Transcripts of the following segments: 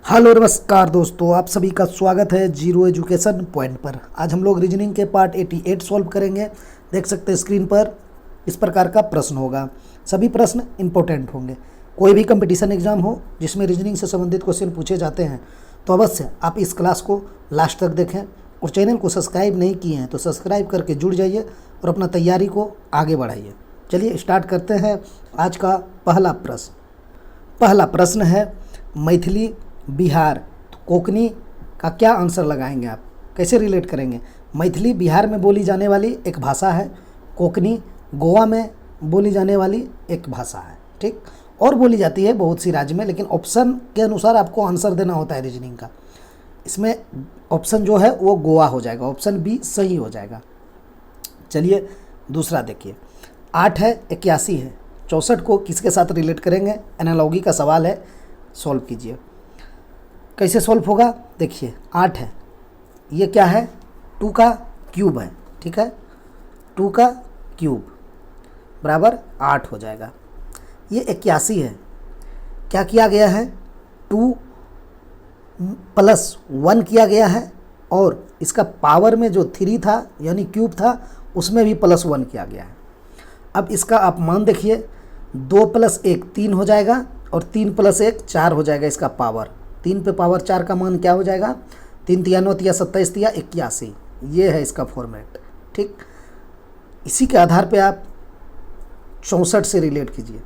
Hello नमस्कार दोस्तों, आप सभी का स्वागत है जीरो एजुकेशन पॉइंट पर। आज हम लोग रीजनिंग के पार्ट 88 सॉल्व करेंगे। देख सकते हैं स्क्रीन पर इस प्रकार का प्रश्न होगा। सभी प्रश्न इंपॉर्टेंट होंगे। कोई भी कंपटीशन एग्जाम हो जिसमें रीजनिंग से संबंधित क्वेश्चन पूछे जाते हैं तो अवश्य आप इस क्लास को लास्ट तक देखें। और चैनल को सब्सक्राइब नहीं किए हैं तो सब्सक्राइब करके जुड़ जाइए और अपना तैयारी को आगे बढ़ाइए। चलिए स्टार्ट करते हैं आज का पहला प्रश्न। पहला प्रश्न है मैथिली बिहार, तो कोंकणी का क्या आंसर लगाएंगे आप, कैसे रिलेट करेंगे। मैथिली बिहार में बोली जाने वाली एक भाषा है, कोंकणी गोवा में बोली जाने वाली एक भाषा है। ठीक, और बोली जाती है बहुत सी राज्य में, लेकिन ऑप्शन के अनुसार आपको आंसर देना होता है रीजनिंग का। इसमें ऑप्शन जो है वो गोवा हो जाएगा, ऑप्शन बी सही हो जाएगा। चलिए दूसरा देखिए, 8 है 81 है, 64 को किसके साथ रिलेट करेंगे। एनालॉगी का सवाल है, सॉल्व कीजिए। कैसे सॉल्व होगा, देखिए 8 है, ये क्या है 2 का क्यूब है। ठीक है, 2 का क्यूब बराबर 8 हो जाएगा। ये 81 है, क्या किया गया है 2 + 1 किया गया है, और इसका पावर में जो 3 था यानी क्यूब था उसमें भी +1 किया गया है। अब इसका आप मान देखिए, 2 + 1 3 हो जाएगा और 3 + 1 4 हो जाएगा। इसका पावर 3 पे पावर 4 का मान क्या हो जाएगा, 3 × 9 = 27 × 81। ये है इसका फॉर्मेट। ठीक, इसी के आधार पे आप 64 से रिलेट कीजिए।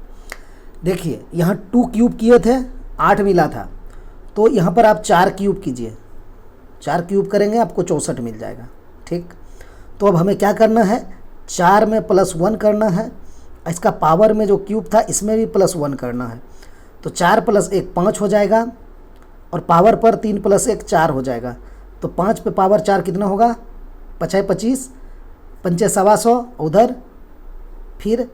देखिए यहाँ 2 क्यूब किए थे, 8 मिला था, तो यहाँ पर आप 4 क्यूब कीजिए। 4 क्यूब करेंगे आपको 64 मिल जाएगा। ठीक, तो अब हमें क्या करना है, 4 में +1 करना है, इसका पावर में जो क्यूब था इसमें भी +1 करना है। तो 4 + 1 5 हो जाएगा, और पावर पर 3 + 1 4 हो जाएगा। तो 5 पे पावर 4 कितना होगा, 5 × 25, 5 × 125, उधर फिर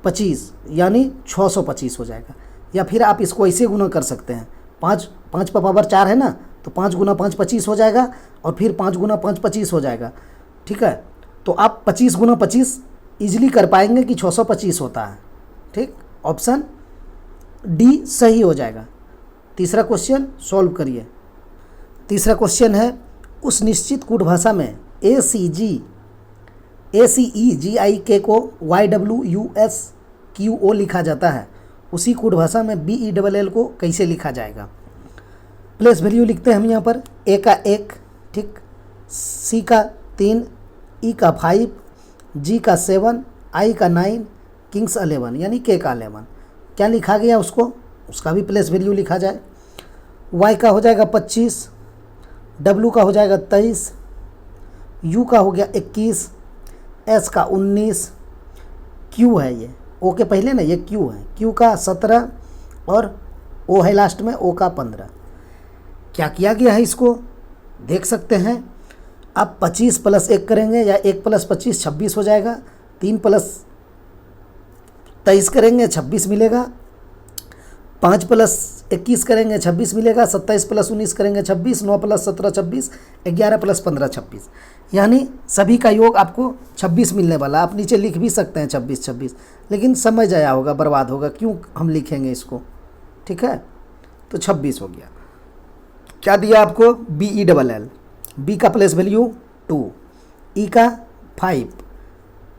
25 यानी 625 हो जाएगा। या फिर आप इसको ऐसे गुना कर सकते हैं, 5 पे पावर 4 है ना, तो 5 × 5 25 हो जाएगा, और फिर 5 × 5 25 हो जाएगा। ठीक है, तो आप 25 × 25 ईजिली कर पाएंगे कि 625 होता है। ठीक, ऑप्शन डी सही हो जाएगा। तीसरा क्वेश्चन सॉल्व करिए। तीसरा क्वेश्चन है, उस निश्चित कूट भाषा में ACEGIK को YWUSQO लिखा जाता है, उसी कूट भाषा में BELL को कैसे लिखा जाएगा। प्लेस वैल्यू लिखते हैं हम यहाँ पर, A का 1, ठीक, C का 3, E का 5, G का 7, I का 9, किंग्स 11 यानी K का 11। क्या लिखा गया उसको, उसका भी प्लेस वैल्यू लिखा जाए। Y का हो जाएगा 25, W का हो जाएगा 23, U का हो गया 21, S का 19, Q है ये O के पहले ना, ये Q है, Q का 17 और O है लास्ट में, O का 15। क्या किया गया है इसको देख सकते हैं। अब 25 + 1 करेंगे या 1 + 25 26 हो जाएगा, 3 + 23 करेंगे 26 मिलेगा, 5 + 21 करेंगे 26 मिलेगा, 27 + 19 करेंगे 26, 9 + 17 26, 11 + 15 26, यानी सभी का योग आपको 26 मिलने वाला। आप नीचे लिख भी सकते हैं 26 26, लेकिन समय जाया होगा, बर्बाद होगा, क्यों हम लिखेंगे इसको। ठीक है, तो 26 हो गया। क्या दिया आपको, BELL, B का प्लेस वैल्यू 2, E का 5,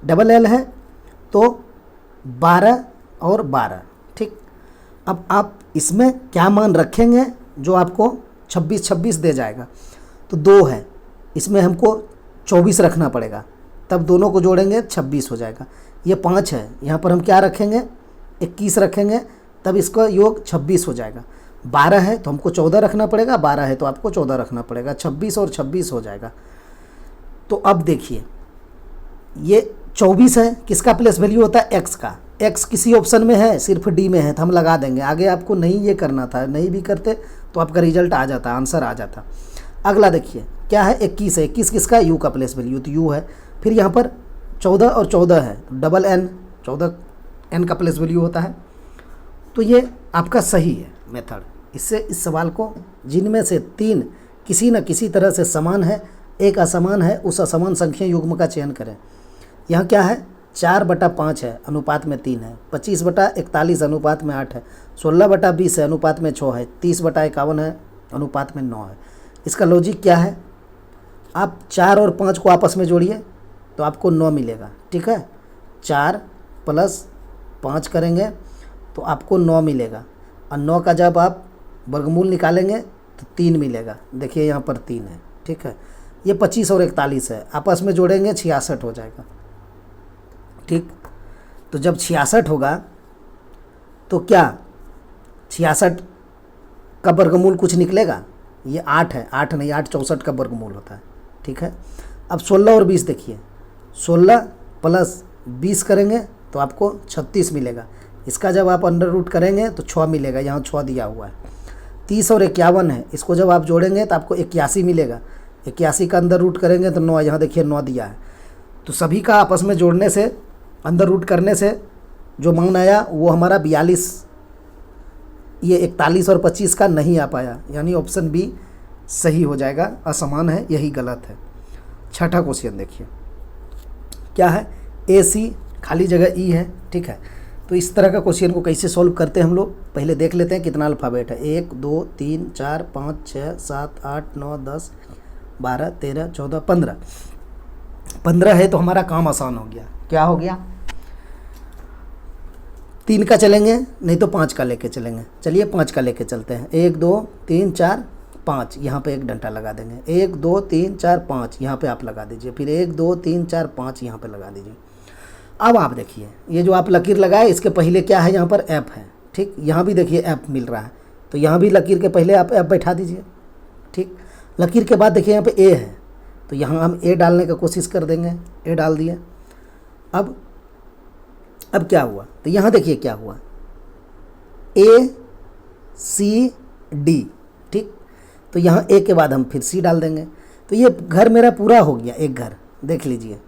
LL है तो 12 और 12। ठीक, अब आप इसमें क्या मान रखेंगे जो आपको 26 26 दे जाएगा। तो 2 है, इसमें हमको 24 रखना पड़ेगा, तब दोनों को जोड़ेंगे 26 हो जाएगा। ये 5 है, यहाँ पर हम क्या रखेंगे 21 रखेंगे, तब इसका योग 26 हो जाएगा। 12 है तो हमको 14 रखना पड़ेगा, 12 है तो आपको 14 रखना पड़ेगा, 26 और 26 हो जाएगा। तो अब देखिए ये 24 है, किसका प्लेस वैल्यू होता है, x का। x किसी ऑप्शन में है, सिर्फ D में है, तो हम लगा देंगे। आगे आपको नहीं ये करना था, नहीं भी करते तो आपका रिजल्ट आ जाता, आंसर आ जाता। अगला देखिए क्या है, 21 है, 21 किसका, U का प्लेस वैल्यू, तो U है। फिर यहाँ पर 14 और 14 है, डबल N, 14 N का प्लेस वैल्यू होता है। तो ये आपका सही है मेथड। इससे इस सवाल को, जिनमें से 3 किसी न किसी तरह से समान है, एक असमान है, उस असमान संख्या युग्म का चयन करें। यहाँ क्या है, 4/5 है, अनुपात में 3 है। 25/41 अनुपात में 8 है। 16/20 है, अनुपात में 6 है। 30/51 है, अनुपात में 9 है। इसका लॉजिक क्या है? आप 4 और 5 को आपस में जोड़िए तो आपको 9 मिलेगा, ठीक है। 4 + 5 करेंगे तो आपको 9 मिलेगा, और 9 का जब आप वर्गमूल निकालेंगे तो 3 मिलेगा। देखिए यहाँ पर 3 है, ठीक है। ये 25 और 41 है, आपस में जोड़ेंगे 66 हो जाएगा, ठीक। तो जब 66 होगा तो क्या 66 का वर्गमूल कुछ निकलेगा? ये 8 है, 8 नहीं, 8 64 का वर्गमूल होता है, ठीक है। अब 16 और 20 देखिए, 16 + 20 करेंगे तो आपको 36 मिलेगा। इसका जब आप अंडर रूट करेंगे तो 6 मिलेगा, यहाँ 6 दिया हुआ है। 30 और 51 है, इसको जब आप जोड़ेंगे तो आपको 81 मिलेगा। 81 का अंदर रूट करेंगे तो 9, यहाँ देखिए 9 दिया है। तो सभी का आपस में जोड़ने से, अंदर रूट करने से जो मान आया वो हमारा 42, ये 41 और 25 का नहीं आ पाया, यानी ऑप्शन बी सही हो जाएगा, असमान है, यही गलत है। छठा क्वेश्चन देखिए क्या है, AC खाली जगह E है, ठीक है। तो इस तरह का क्वेश्चन को कैसे सॉल्व करते हैं हम लोग, पहले देख लेते हैं कितना अल्फ़ाबेट है। 1 2 3 4 5 6 7 8 9 10 12 13 14 15। 15 है तो हमारा काम आसान हो गया। क्या हो गया? 3 का चलेंगे, नहीं तो 5 का लेके चलेंगे। चलिए 5 का लेके चलते हैं। 1 2 3 4 5, यहाँ पे एक डंडा लगा देंगे। 1 2 3 4 5, यहाँ पे आप लगा दीजिए। फिर 1 2 3 4 5, यहाँ पे लगा दीजिए। अब आप देखिए, ये जो आप लकीर लगाए इसके पहले क्या है, यहाँ पर F है, ठीक। यहाँ भी देखिए F मिल रहा है, तो यहाँ भी लकीर के पहले आप F बैठा दीजिए, ठीक। लकीर के बाद देखिए यहाँ पे A है, तो यहाँ हम A डालने का कोशिश कर देंगे। A डाल दिए। अब क्या हुआ, तो यहाँ देखिए क्या हुआ, ACD, ठीक। तो यहाँ A के बाद हम फिर C डाल देंगे, तो ये घर मेरा पूरा हो गया, एक घर। देख लीजिए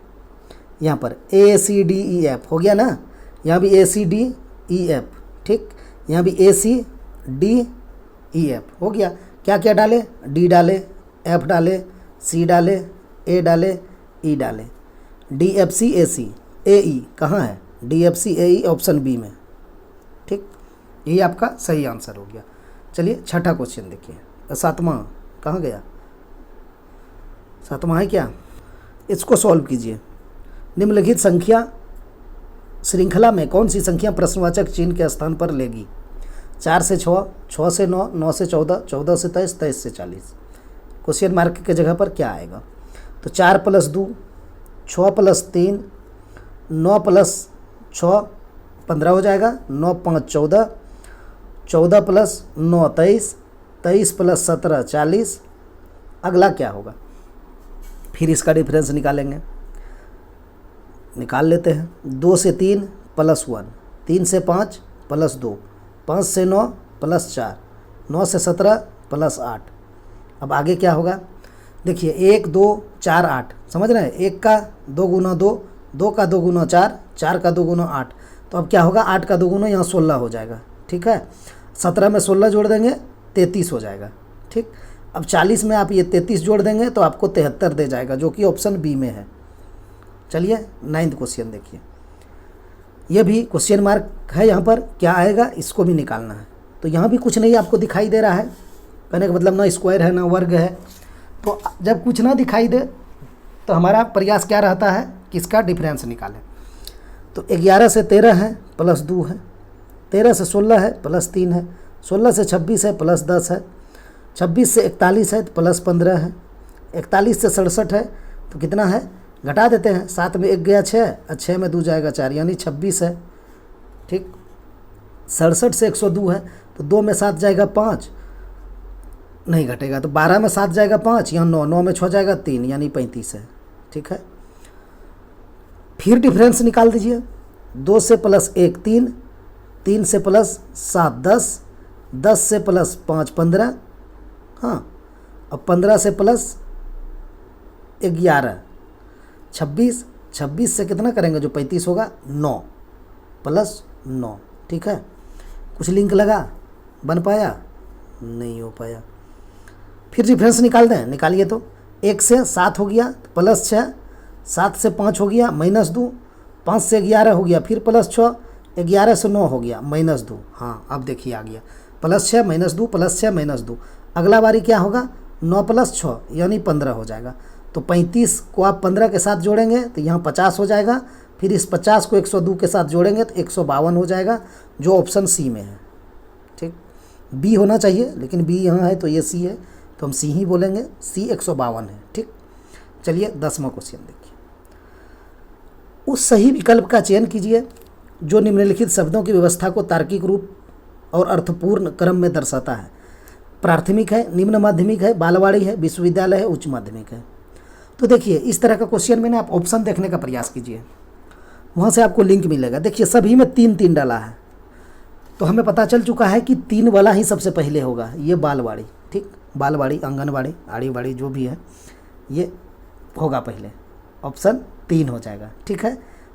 यहाँ पर ACDEF हो गया ना, यहाँ भी ACDEF, ठीक। यहाँ भी ACDEF हो गया। क्या क्या डाले? D डाले, F डाले, C डाले, A डाले, E डाले। DFC AE कहाँ है? DFC AE ऑप्शन बी में, ठीक। यही आपका सही आंसर हो गया। चलिए छठा क्वेश्चन देखिए, 7वां कहाँ गया? 7वां है क्या? इसको सॉल्व कीजिए। निम्नलिखित संख्या श्रृंखला में कौन सी संख्या प्रश्नवाचक चिन्ह के स्थान पर लेगी? 4 से 6, 6 से 9, 9 से 14, 14 से 23, 23 से 40। क्वेश्चन मार्क के जगह पर क्या आएगा? तो 4 + 2, 6 + 3, 9 + 6 15 हो जाएगा। 9 5 14, 14 + 9 23, 23 + 17 40। अगला क्या होगा? फिर इसका डिफरेंस निकालेंगे, निकाल लेते हैं। 2 से 3 + 1, 3 से 5 + 2, 5 से 9 + 4, 9 से 17 + 8। अब आगे क्या होगा? देखिए 1 2 4 8, समझ रहे हैं? 1 का 2 गुना 2, 2 का 2 गुना 4, 4 का 2 गुना 8। तो अब क्या होगा? 8 का 2 गुना यहाँ 16 हो जाएगा, ठीक है। 17 में 16 जोड़ देंगे 33 हो जाएगा, ठीक। अब 40 में आप ये 33 जोड़ देंगे तो आपको 73 दे जाएगा, जो कि ऑप्शन बी में है। चलिए 9वां क्वेश्चन देखिए, ये भी क्वेश्चन मार्क है, यहाँ पर क्या आएगा इसको भी निकालना है। तो यहाँ भी कुछ नहीं आपको दिखाई दे रहा है, कहने का मतलब ना स्क्वायर है ना वर्ग है। तो जब कुछ ना दिखाई दे तो हमारा प्रयास क्या रहता है कि इसका डिफरेंस निकालें। तो 11 से 13 है +2 है, 13 से 16 है +3 है, 16 से 26 है +10 है, 26 से 41 है +15 है, 41 से 67 है तो कितना है? घटा देते हैं, 7 में 1 गया 6, और 6 में 2 जाएगा 4, यानी 26 है, ठीक। 67 से 102 है तो 2 में 7 जाएगा 5, नहीं घटेगा। तो 12 में 7 जाएगा 5, यहाँ 9, 9 में 6 जाएगा 3, यानी 35 है, ठीक है। फिर डिफरेंस निकाल दीजिए। 2 से +1 3, 3 से +7 10, 10 से +5 15, हाँ। अब 15 से +11 26, 26 से कितना करेंगे जो 35 होगा? 9 + 9, ठीक है। कुछ लिंक लगा, बन पाया? नहीं हो पाया। फिर डिफरेंस निकाल दें, निकालिए। तो 1 से 7 हो गया +6, 7 से 5 हो गया -2, 5 से 11 हो गया, फिर प्लस 6, 11 से 9 हो गया, -2। हाँ अब देखिए आ गया, +6 -2 +6 -2। अगला बारी क्या होगा, 9 + 6 यानी 15 हो जाएगा। तो 35 को आप 15 के साथ जोड़ेंगे तो यहाँ 50 हो जाएगा, फिर इस 50 को 102 के साथ जोड़ेंगे तो 152 हो जाएगा, जो ऑप्शन सी में है। ठीक, बी होना चाहिए लेकिन बी यहाँ है तो ये सी है, तो हम सी ही बोलेंगे, सी 152 है। ठीक, चलिए 10वां क्वेश्चन देखिए। उस सही विकल्प का चयन कीजिए जो निम्नलिखित शब्दों की व्यवस्था को तार्किक रूप और अर्थपूर्ण क्रम में दर्शाता है। प्राथमिक है, निम्न माध्यमिक है, बालवाड़ी है, विश्वविद्यालय है, उच्च माध्यमिक है। तो देखिए इस तरह का क्वेश्चन में ना आप ऑप्शन देखने का प्रयास कीजिए, वहाँ से आपको लिंक मिलेगा। देखिए सभी में 3-3 डाला है, तो हमें पता चल चुका है कि 3 वाला ही सबसे पहले होगा, ये बालवाड़ी। ठीक, बालवाड़ी, आंगनवाड़ी, आड़ीवाड़ी जो भी है ये होगा पहले, ऑप्शन 3 हो जाएगा। ठीक है,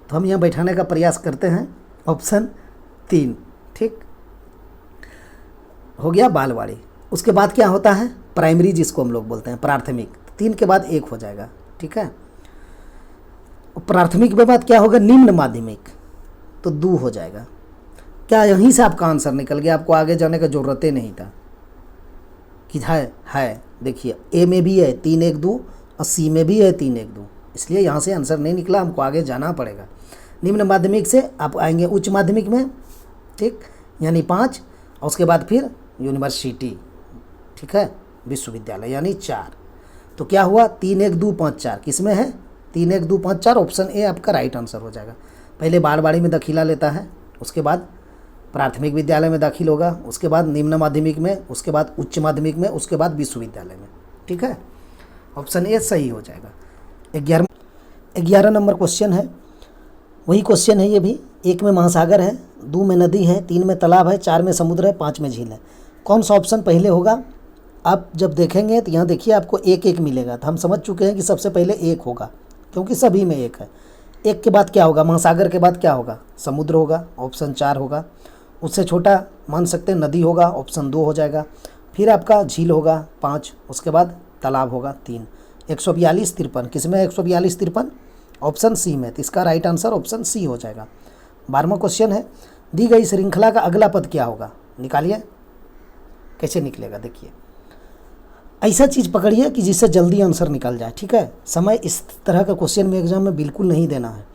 तो हम यहाँ बैठाने का प्रयास करते हैं, ऑप्शन 3। ठीक, हो गया बालवाड़ी। उसके बाद क्या होता है, प्राइमरी जिसको हम लोग बोलते हैं, प्राथमिक। 3 के बाद 1 हो जाएगा। ठीक है, प्राथमिक के बाद क्या होगा, निम्न माध्यमिक, तो 2 हो जाएगा। क्या यहीं से आपका आंसर निकल गया, आपको आगे जाने का जरूरत ही नहीं था कि है। देखिए ए में भी है 3 1 2 और सी में भी है 3 1 2, इसलिए यहाँ से आंसर नहीं निकला, हमको आगे जाना पड़ेगा। निम्न माध्यमिक से आप आएंगे उच्च माध्यमिक में। ठीक, यानी 5, और उसके बाद फिर यूनिवर्सिटी। ठीक है, विश्वविद्यालय यानी 4। तो क्या हुआ, 3 1 2 5 4 किस में है, 3 1 2 5 4, ऑप्शन ए आपका राइट आंसर हो जाएगा। पहले बालवाड़ी में दाखिला लेता है, उसके बाद प्राथमिक विद्यालय में दाखिल होगा, उसके बाद निम्न माध्यमिक में, उसके बाद उच्च माध्यमिक में, उसके बाद विश्वविद्यालय में। ठीक है, ऑप्शन ए सही हो जाएगा। 11 नंबर क्वेश्चन है, वही क्वेश्चन है ये भी। 1 में महासागर है, 2 में नदी है, 3 में तालाब है, 4 में समुद्र है, 5 में झील है। कौन सा ऑप्शन पहले होगा, आप जब देखेंगे तो यहाँ देखिए आपको 1 1 मिलेगा, तो हम समझ चुके हैं कि सबसे पहले 1 होगा, क्योंकि सभी में 1 है। 1 के बाद क्या होगा, महासागर के बाद क्या होगा, समुद्र होगा, ऑप्शन 4 होगा। उससे छोटा मान सकते हैं नदी होगा, ऑप्शन 2 हो जाएगा। फिर आपका झील होगा 5, उसके बाद तालाब होगा 3। 142 53 किस में है, 142 53 ऑप्शन सी में, तो इसका राइट आंसर ऑप्शन सी हो जाएगा। 12वां क्वेश्चन है, दी गई श्रृंखला का अगला पद क्या होगा, निकालिए। कैसे निकलेगा, देखिए ऐसा चीज़ पकड़िए कि जिससे जल्दी आंसर निकल जाए। ठीक है, समय इस तरह का क्वेश्चन में एग्जाम में बिल्कुल नहीं देना है।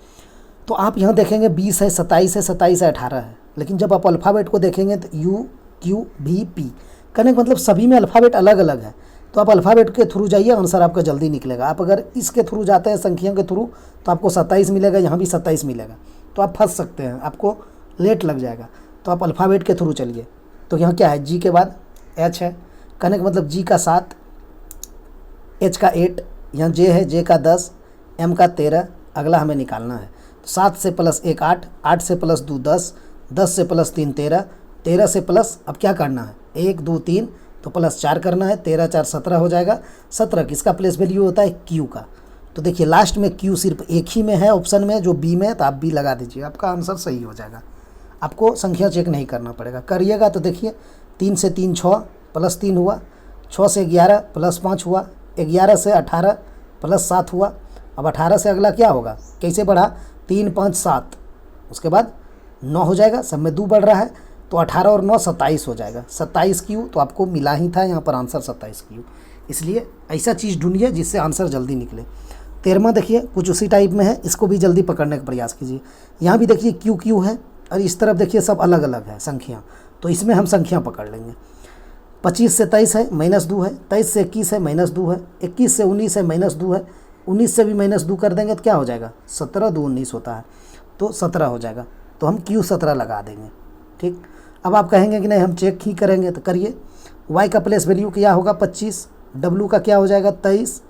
तो आप यहाँ देखेंगे 20 है, 27 है, 27 है, 18 है, लेकिन जब आप अल्फ़ाबेट को देखेंगे तो U Q V P कहने का मतलब सभी में अल्फ़ाबेट अलग अलग है। तो आप अल्फ़ाबेट के थ्रू जाइए, आंसर आपका जल्दी निकलेगा। आप अगर इसके थ्रू जाते हैं, संख्याओं के थ्रू, तो आपको 27 मिलेगा, यहाँ भी 27 मिलेगा, तो आप फंस सकते हैं, आपको लेट लग जाएगा। तो आप अल्फ़ाबेट के थ्रू चलिए। तो यहाँ क्या है, G के बाद H है, कहने का मतलब G का 7, H का 8, यहाँ J है, J का 10, M का 13। अगला हमें निकालना है, 7 से +1 8, 8 से +2 10, 10 से +3 13, 13 से प्लस अब क्या करना है, 1 2 3 तो +4 करना है, 13 4 17 हो जाएगा। 17 किसका प्लेस वैल्यू होता है, Q का। तो देखिए लास्ट में Q सिर्फ एक ही में है ऑप्शन में, जो B में है, तो आप B लगा दीजिए, आपका आंसर सही हो जाएगा। आपको संख्या चेक नहीं करना पड़ेगा, करिएगा तो देखिए 3 से 3 6 +3 हुआ, 6 से 11 +5 हुआ, 11 से 18 +7 हुआ। अब 18 से अगला क्या होगा, कैसे बढ़ा, 3 5 7, उसके बाद 9 हो जाएगा, सब में 2 बढ़ रहा है, तो 18 और 9 27 हो जाएगा। 27 Q तो आपको मिला ही था यहाँ पर आंसर 27 Q। इसलिए ऐसा चीज़ ढूंढिए जिससे आंसर जल्दी निकले। 13वां देखिए कुछ उसी टाइप में है, इसको भी जल्दी पकड़ने का प्रयास कीजिए। यहाँ भी देखिए Q Q है और इस तरफ देखिए सब अलग अलग है संख्या, तो इसमें हम संख्या पकड़ लेंगे। 25 से 23 है, -2 है, 23 से 21 है, -2 है, 21 से 19 है, -2 है, 19 से भी -2 कर देंगे तो क्या हो जाएगा, 17 2 19 होता है, तो 17 हो जाएगा। तो हम Q 17 लगा देंगे। ठीक, अब आप कहेंगे कि नहीं हम चेक ही करेंगे, तो करिए। Y का प्लेस वैल्यू क्या होगा 25, W का क्या हो जाएगा 23,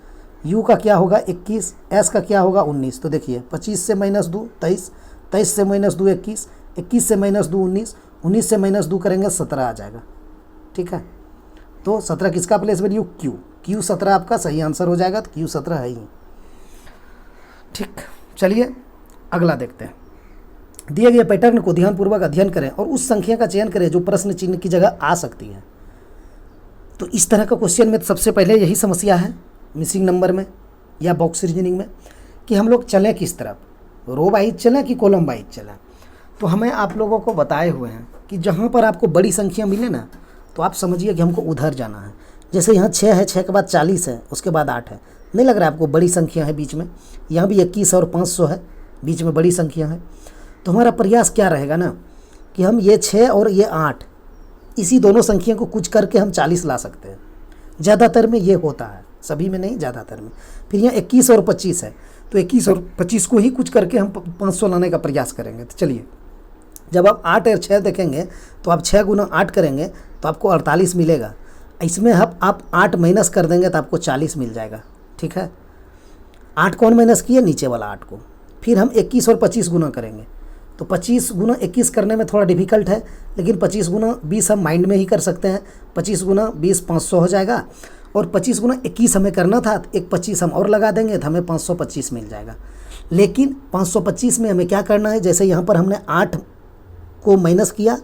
U का क्या होगा 21, S का क्या होगा 19। तो देखिए 25 से -2 23, 23 से -2 21, 21 से -2 19, 19 से -2 करेंगे 17 आ जाएगा। ठीक है, तो 17 किसका प्लेस वैल्यू, Q 17 आपका सही आंसर हो जाएगा, तो Q 17 है ही। ठीक, चलिए अगला देखते हैं। दिए गए पैटर्न को ध्यानपूर्वक अध्ययन करें और उस संख्या का चयन करें जो प्रश्न चिन्ह की जगह आ सकती है। तो इस तरह का क्वेश्चन में सबसे पहले यही समस्या है मिसिंग नंबर में या बॉक्स रीजनिंग में, कि हम लोग चलें किस तरफ। रो वाइज चलें कि कॉलम वाइज चलें। तो हमें आप लोगों को बताए हुए हैं कि जहाँ पर आपको बड़ी संख्या मिले ना तो आप समझिए कि हमको उधर जाना है। जैसे यहाँ 6 है, 6 के बाद 40 है, उसके बाद 8 है, नहीं लग रहा है आपको बड़ी संख्या है बीच में। यहाँ भी 21 और 500 है, बीच में बड़ी संख्या है। तो हमारा प्रयास क्या रहेगा ना कि हम ये 6 और ये 8 इसी दोनों संख्या को कुछ करके हम 40 ला सकते हैं। ज़्यादातर में ये होता है, सभी में नहीं, ज़्यादातर में। फिर यहाँ 21 और 25 है, तो 21 और 25 को ही कुछ करके हम 500 लाने का प्रयास करेंगे। तो चलिए, जब आप 8 और 6 देखेंगे तो आप 6 गुना 8 करेंगे तो आपको 48 मिलेगा। इसमें आप 8 माइनस कर देंगे तो आपको 40 मिल जाएगा। ठीक है, 8 कौन माइनस किए? नीचे वाला 8 को। फिर हम 21 और 25 गुना करेंगे तो 25 गुना 21 करने में थोड़ा डिफिकल्ट है, लेकिन 25 गुना 20 हम माइंड में ही कर सकते हैं। 25 गुना 20 500 हो जाएगा, और 25 गुना 21 हमें करना था तो एक 25 हम और लगा देंगे तो हमें 525 मिल जाएगा। लेकिन 525 में हमें क्या करना है, जैसे यहाँ पर हमने 8 को माइनस किया,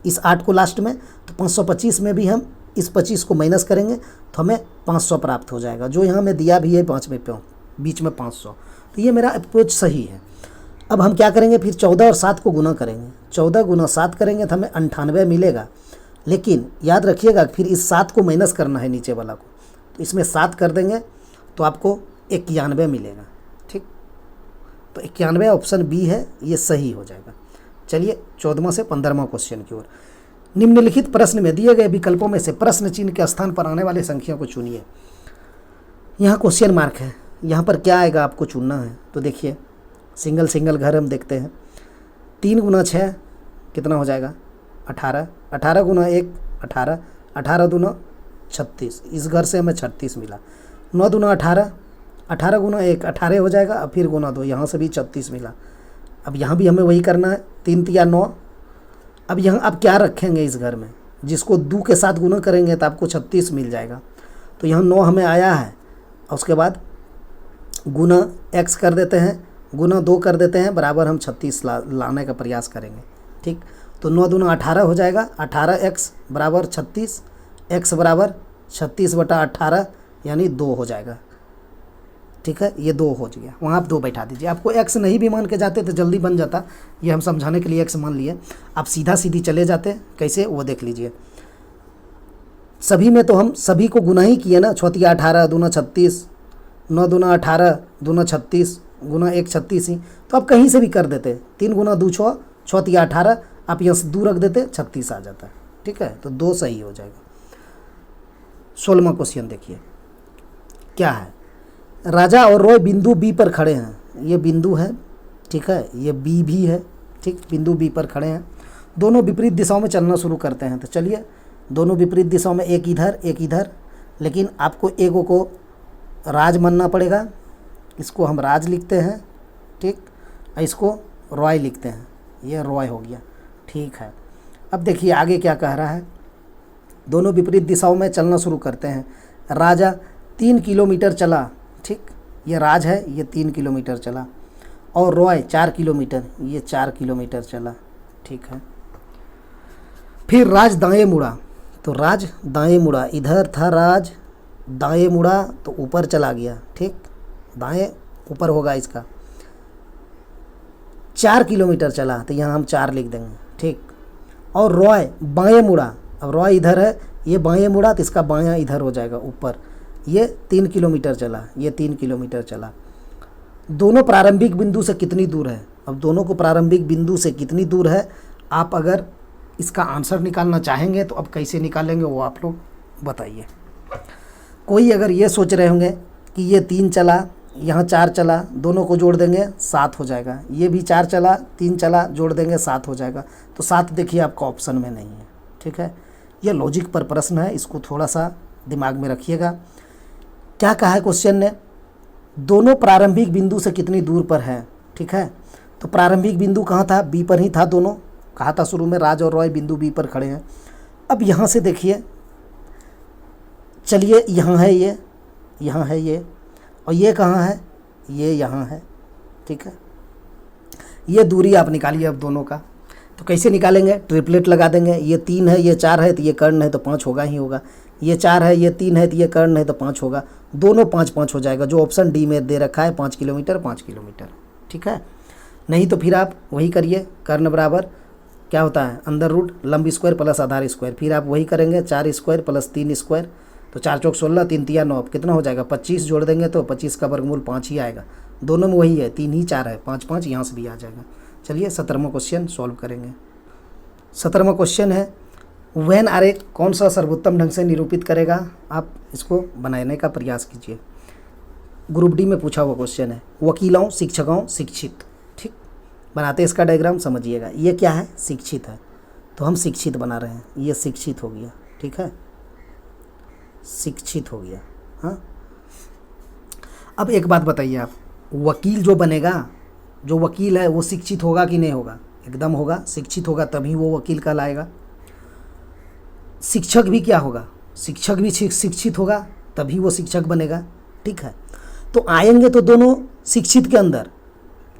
इस 8 को लास्ट में, तो 525 में भी हम इस 25 को माइनस करेंगे तो हमें 500 प्राप्त हो जाएगा, जो यहाँ में दिया भी है 5वें पे बीच में 500। तो ये मेरा अप्रोच सही है। अब हम क्या करेंगे, फिर 14 और 7 को गुना करेंगे। 14 गुना 7 करेंगे तो हमें 98 मिलेगा। लेकिन याद रखिएगा फिर इस 7 को माइनस करना है नीचे वाला को, तो इसमें 7 कर देंगे तो आपको 91 मिलेगा। ठीक, तो 91 ऑप्शन बी है, ये सही हो जाएगा। चलिए 14वां से 15वां क्वेश्चन की ओर। निम्नलिखित प्रश्न में दिए गए विकल्पों में से प्रश्न चिन्ह के स्थान पर आने वाले संख्या को चुनिए। यहाँ क्वेश्चन मार्क है, यहाँ पर क्या आएगा आपको चुनना है। तो देखिए, सिंगल सिंगल घर हम देखते हैं। 3 गुना 6 कितना हो जाएगा? 18। 18 गुना 1 18, 18 दूना 36, इस घर से हमें 36 मिला। 9 दूना 18, 18 गुना 1 18 हो जाएगा, अब फिर गुना 2, यहाँ से भी 36 मिला। अब यहाँ भी हमें वही करना है, 3 तिया 9। अब यहाँ आप क्या रखेंगे इस घर में, जिसको 2 के साथ गुना करेंगे तो आपको 36 मिल जाएगा। तो यहाँ 9 हमें आया है, और उसके बाद गुना x कर देते हैं, गुना 2 कर देते हैं, बराबर हम 36 लाने का प्रयास करेंगे। ठीक, तो 9 दूना 18 हो जाएगा, 18x बराबर 36, x बराबर 36/18 यानी 2 हो जाएगा। ठीक है, ये 2 हो गया, वहाँ आप 2 बैठा दीजिए। आपको x नहीं भी मान के जाते तो जल्दी बन जाता, ये हम समझाने के लिए x मान लिए। आप सीधा सीधी चले जाते, कैसे वो देख लीजिए। सभी में तो हम सभी को गुना ही किए ना, 6 तिया 18 दूना 36, 9 दूना 18 दूना 36, गुना 1 36 ही, तो आप कहीं से भी कर देते। 3 गुना 2 6, 6 तिया 18, आप यहाँ से 2 रख देते, 36 आ जाता है। ठीक है, तो 2 सही हो जाएगा। 16वां क्वेश्चन देखिए क्या है। राजा और रॉय बिंदु बी पर खड़े हैं, ये बिंदु है। ठीक है, ये बी भी है। ठीक, बिंदु बी पर खड़े हैं, दोनों विपरीत दिशाओं में चलना शुरू करते हैं। तो चलिए, दोनों विपरीत दिशाओं में, एक इधर एक इधर, लेकिन आपको एक को राज मानना पड़ेगा। इसको हम राज लिखते हैं। ठीक, इसको रॉय लिखते हैं, ये रॉय हो गया। ठीक है, अब देखिए आगे क्या कह रहा है। दोनों विपरीत दिशाओं में चलना शुरू करते हैं। राजा 3 किलोमीटर चला। ठीक, ये राज है, ये 3 किलोमीटर चला, और रॉय 4 किलोमीटर, ये 4 किलोमीटर चला। ठीक है, फिर राज दाएं मुड़ा, तो राज दाएं मुड़ा, इधर था राज, दाएं मुड़ा तो ऊपर चला गया। ठीक, दाएं ऊपर होगा इसका। 4 किलोमीटर चला, तो यहाँ हम 4 लिख देंगे। ठीक, और रॉय बाएं मुड़ा, अब रॉय इधर है, ये बाएं मुड़ा तो इसका बायां इधर हो जाएगा ऊपर। ये 3 किलोमीटर चला, ये 3 किलोमीटर चला। दोनों प्रारंभिक बिंदु से कितनी दूर है? अब दोनों को प्रारंभिक बिंदु से कितनी दूर है, आप अगर इसका आंसर निकालना चाहेंगे तो अब कैसे निकालेंगे वो आप लोग बताइए। कोई अगर ये सोच रहे होंगे कि ये 3 चला, यहाँ 4 चला, दोनों को जोड़ देंगे 7 हो जाएगा। ये भी 4 चला, 3 चला, जोड़ देंगे 7 हो जाएगा। तो 7 देखिए आपका ऑप्शन में नहीं है। ठीक है, यह लॉजिक पर प्रश्न है, इसको थोड़ा सा दिमाग में रखिएगा। क्या कहा है क्वेश्चन ने? दोनों प्रारंभिक बिंदु से कितनी दूर पर है। ठीक है, तो प्रारंभिक बिंदु कहाँ था? बी पर ही था। दोनों कहा था शुरू में, राज और रॉय बिंदु बी पर खड़े हैं। अब यहाँ से देखिए, चलिए यहाँ है ये, यहाँ है ये, और ये कहाँ है? ये यहाँ है। ठीक है, ये दूरी आप निकालिए अब दोनों का। तो कैसे निकालेंगे? ट्रिपलेट लगा देंगे। ये 3 है, ये 4 है, तो ये कर्ण है तो 5 होगा ही होगा। ये 4 है, ये 3 है, तो ये कर्ण है तो 5 होगा। दोनों 5 5 हो जाएगा, जो ऑप्शन डी में दे रखा है, 5 किलोमीटर 5 किलोमीटर। ठीक है, नहीं तो फिर आप वही करिए, कर्ण बराबर क्या होता है अंडर रूट लंब स्क्वायर प्लस आधार स्क्वायर, फिर आप वही करेंगे 4 स्क्वायर प्लस 3 स्क्वायर, तो 4 चौक 16, 3 तिया 9, कितना हो जाएगा 25, जोड़ देंगे तो 25 का वर्गमूल 5 ही आएगा। दोनों में वही है, 3 ही 4 है, 5 5 यहाँ से भी आ जाएगा। चलिए 17वां क्वेश्चन सॉल्व करेंगे। 17वां क्वेश्चन है वेन आरेख कौन सा सर्वोत्तम ढंग से निरूपित करेगा। आप इसको बनाने का प्रयास कीजिए। ग्रुप डी में पूछा हुआ क्वेश्चन है, वकीलों, शिक्षकों, शिक्षित। ठीक, बनाते इसका डायग्राम समझिएगा। ये क्या है, शिक्षित है, तो हम शिक्षित बना रहे हैं, ये शिक्षित हो गया। ठीक है, शिक्षित हो गया। हाँ, अब एक बात बताइए आप, वकील जो बनेगा, जो वकील है वो शिक्षित होगा कि नहीं होगा? एकदम होगा, शिक्षित होगा तभी वो वकील कहलाएगा। शिक्षक भी क्या होगा, शिक्षक भी शिक्षित होगा तभी वो शिक्षक बनेगा। ठीक है, तो आएंगे तो दोनों शिक्षित के अंदर,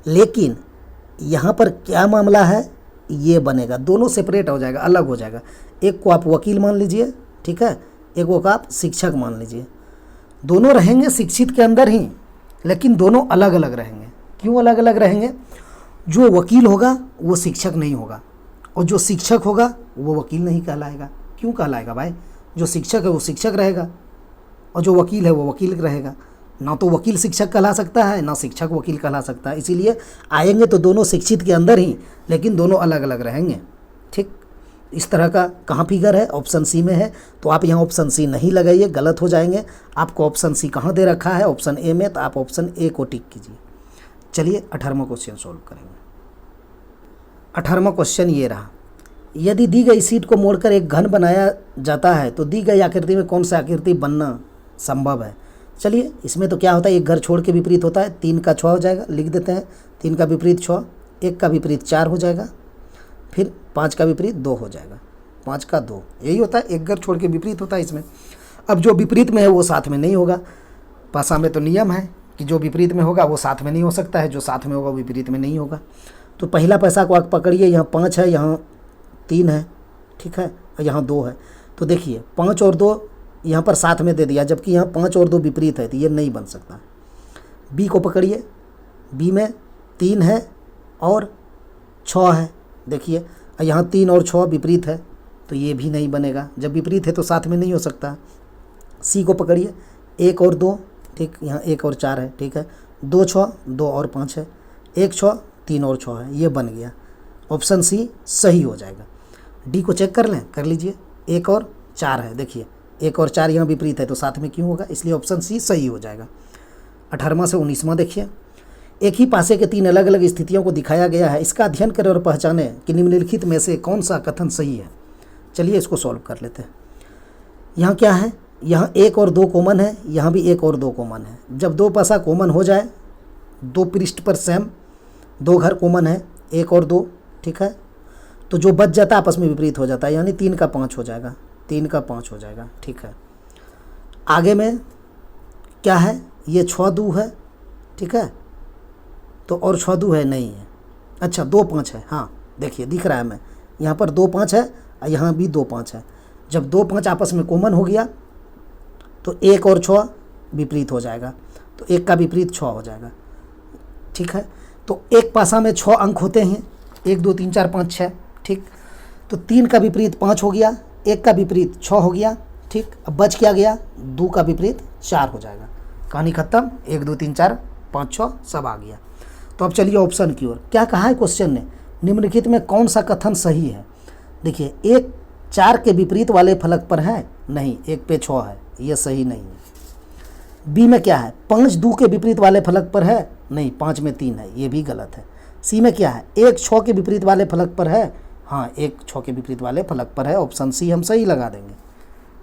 लेकिन यहाँ पर क्या मामला है, ये बनेगा, दोनों सेपरेट हो जाएगा, अलग हो जाएगा। एक को आप वकील मान लीजिए, ठीक है, एक को आप शिक्षक मान लीजिए। दोनों रहेंगे शिक्षित के अंदर ही, लेकिन दोनों अलग अलग रहेंगे। क्यों अलग अलग रहेंगे? जो वकील होगा वो शिक्षक नहीं होगा, और जो शिक्षक होगा वो वकील नहीं कहलाएगा। क्यों कहलाएगा भाई? जो शिक्षक है वो शिक्षक रहेगा, और जो वकील है वो वकील रहेगा। ना तो वकील शिक्षक कहला सकता है, ना शिक्षक वकील कहला सकता है। इसीलिए आएंगे तो दोनों शिक्षित के अंदर ही, लेकिन दोनों अलग अलग रहेंगे। ठीक, इस तरह का कहाँ फिगर है, ऑप्शन सी में है, तो आप यहाँ ऑप्शन सी नहीं लगाइए, गलत हो जाएंगे। आपको ऑप्शन सी कहाँ दे रखा है, ऑप्शन ए में, तो आप ऑप्शन ए को टिक कीजिए। चलिए 18वां क्वेश्चन सॉल्व करेंगे। 18वां क्वेश्चन ये रहा, यदि दी गई सीट को मोड़कर एक घन बनाया जाता है तो दी गई आकृति में कौन सा आकृति बनना संभव है। चलिए, इसमें तो क्या होता है, एक घर छोड़ के विपरीत होता है, 3 का 6 हो जाएगा, लिख देते हैं। 3 का विपरीत 6, 1 का विपरीत 4 हो जाएगा, फिर 5 का विपरीत 2 हो जाएगा, 5 का 2, यही होता है, एक घर छोड़ के विपरीत होता है इसमें। अब जो विपरीत में है वो साथ में नहीं होगा, भाषा में तो नियम है कि जो विपरीत में होगा वो साथ में नहीं हो सकता है, जो साथ में होगा विपरीत में नहीं होगा। तो पहला पैसा को आप पकड़िए, यहाँ 5 है, यहाँ 3 है, ठीक है, और यहाँ 2 है। तो देखिए 5 और 2 यहाँ पर साथ में दे दिया, जबकि यहाँ 5 और 2 विपरीत है, तो ये नहीं बन सकता। बी को पकड़िए, बी में 3 है और 6 है, देखिए, और यहाँ 3 और 6 विपरीत है, तो ये भी नहीं बनेगा, जब विपरीत है तो साथ में नहीं हो सकता। सी को पकड़िए, 1 और 2, ठीक, यहाँ 1 और 4 है, ठीक है, 2 6, 2 और 5 है, 1 6, 3 और 6 है, ये बन गया। ऑप्शन सी सही हो जाएगा। डी को चेक कर लें, कर लीजिए, 1 और 4 है, देखिए 1 और 4 यहाँ विपरीत है, तो साथ में क्यों होगा, इसलिए ऑप्शन सी सही हो जाएगा। 18वां से 19वां देखिए, एक ही पासे के 3 अलग अलग स्थितियों को दिखाया गया है, इसका अध्ययन करें और पहचानें कि निम्नलिखित में से कौन सा कथन सही है। चलिए इसको सॉल्व कर लेते हैं। यहाँ क्या है, यहाँ 1 और 2 कॉमन है, यहाँ भी 1 और 2 कॉमन है। जब 2 पासा कॉमन हो जाए, 2 पृष्ठ पर सेम 2 घर कॉमन है, 1 और 2, ठीक है, तो जो बच जाता है आपस में विपरीत हो जाता है, यानी 3 का 5 हो जाएगा, 3 का 5 हो जाएगा, ठीक है। आगे में क्या है, ये 6 2 है, ठीक है, तो और 6 2 है नहीं है, अच्छा 2 5 है, हाँ देखिए दिख रहा है, मैं यहाँ पर 2 5 है और यहाँ भी 2 5 है। जब 2 5 आपस में कॉमन हो गया तो 1 और 6 विपरीत हो जाएगा, तो 1 का विपरीत 6 हो जाएगा, ठीक है। तो एक पासा में 6 अंक होते हैं, 1 2 3 4 5 6, ठीक, तो 3 का विपरीत 5 हो गया, 1 का विपरीत 6 हो गया, ठीक। अब बच क्या गया, 2 का विपरीत 4 हो जाएगा, कहानी खत्म। 1 2 3 4 5 6 सब आ गया। तो अब चलिए ऑप्शन की ओर, क्या कहा है क्वेश्चन ने, निम्नलिखित में कौन सा कथन सही है। देखिए 1 4 के विपरीत वाले फलक पर है, नहीं, 1 पे 6 है, ये सही नहीं है। बी में क्या है, 5 2 के विपरीत वाले फलक पर है, नहीं, 5 में 3 है, ये भी गलत है। सी में क्या है, 1 6 के विपरीत वाले फलक पर है, हाँ 1 6 के विपरीत वाले फलक पर है, ऑप्शन सी हम सही लगा देंगे।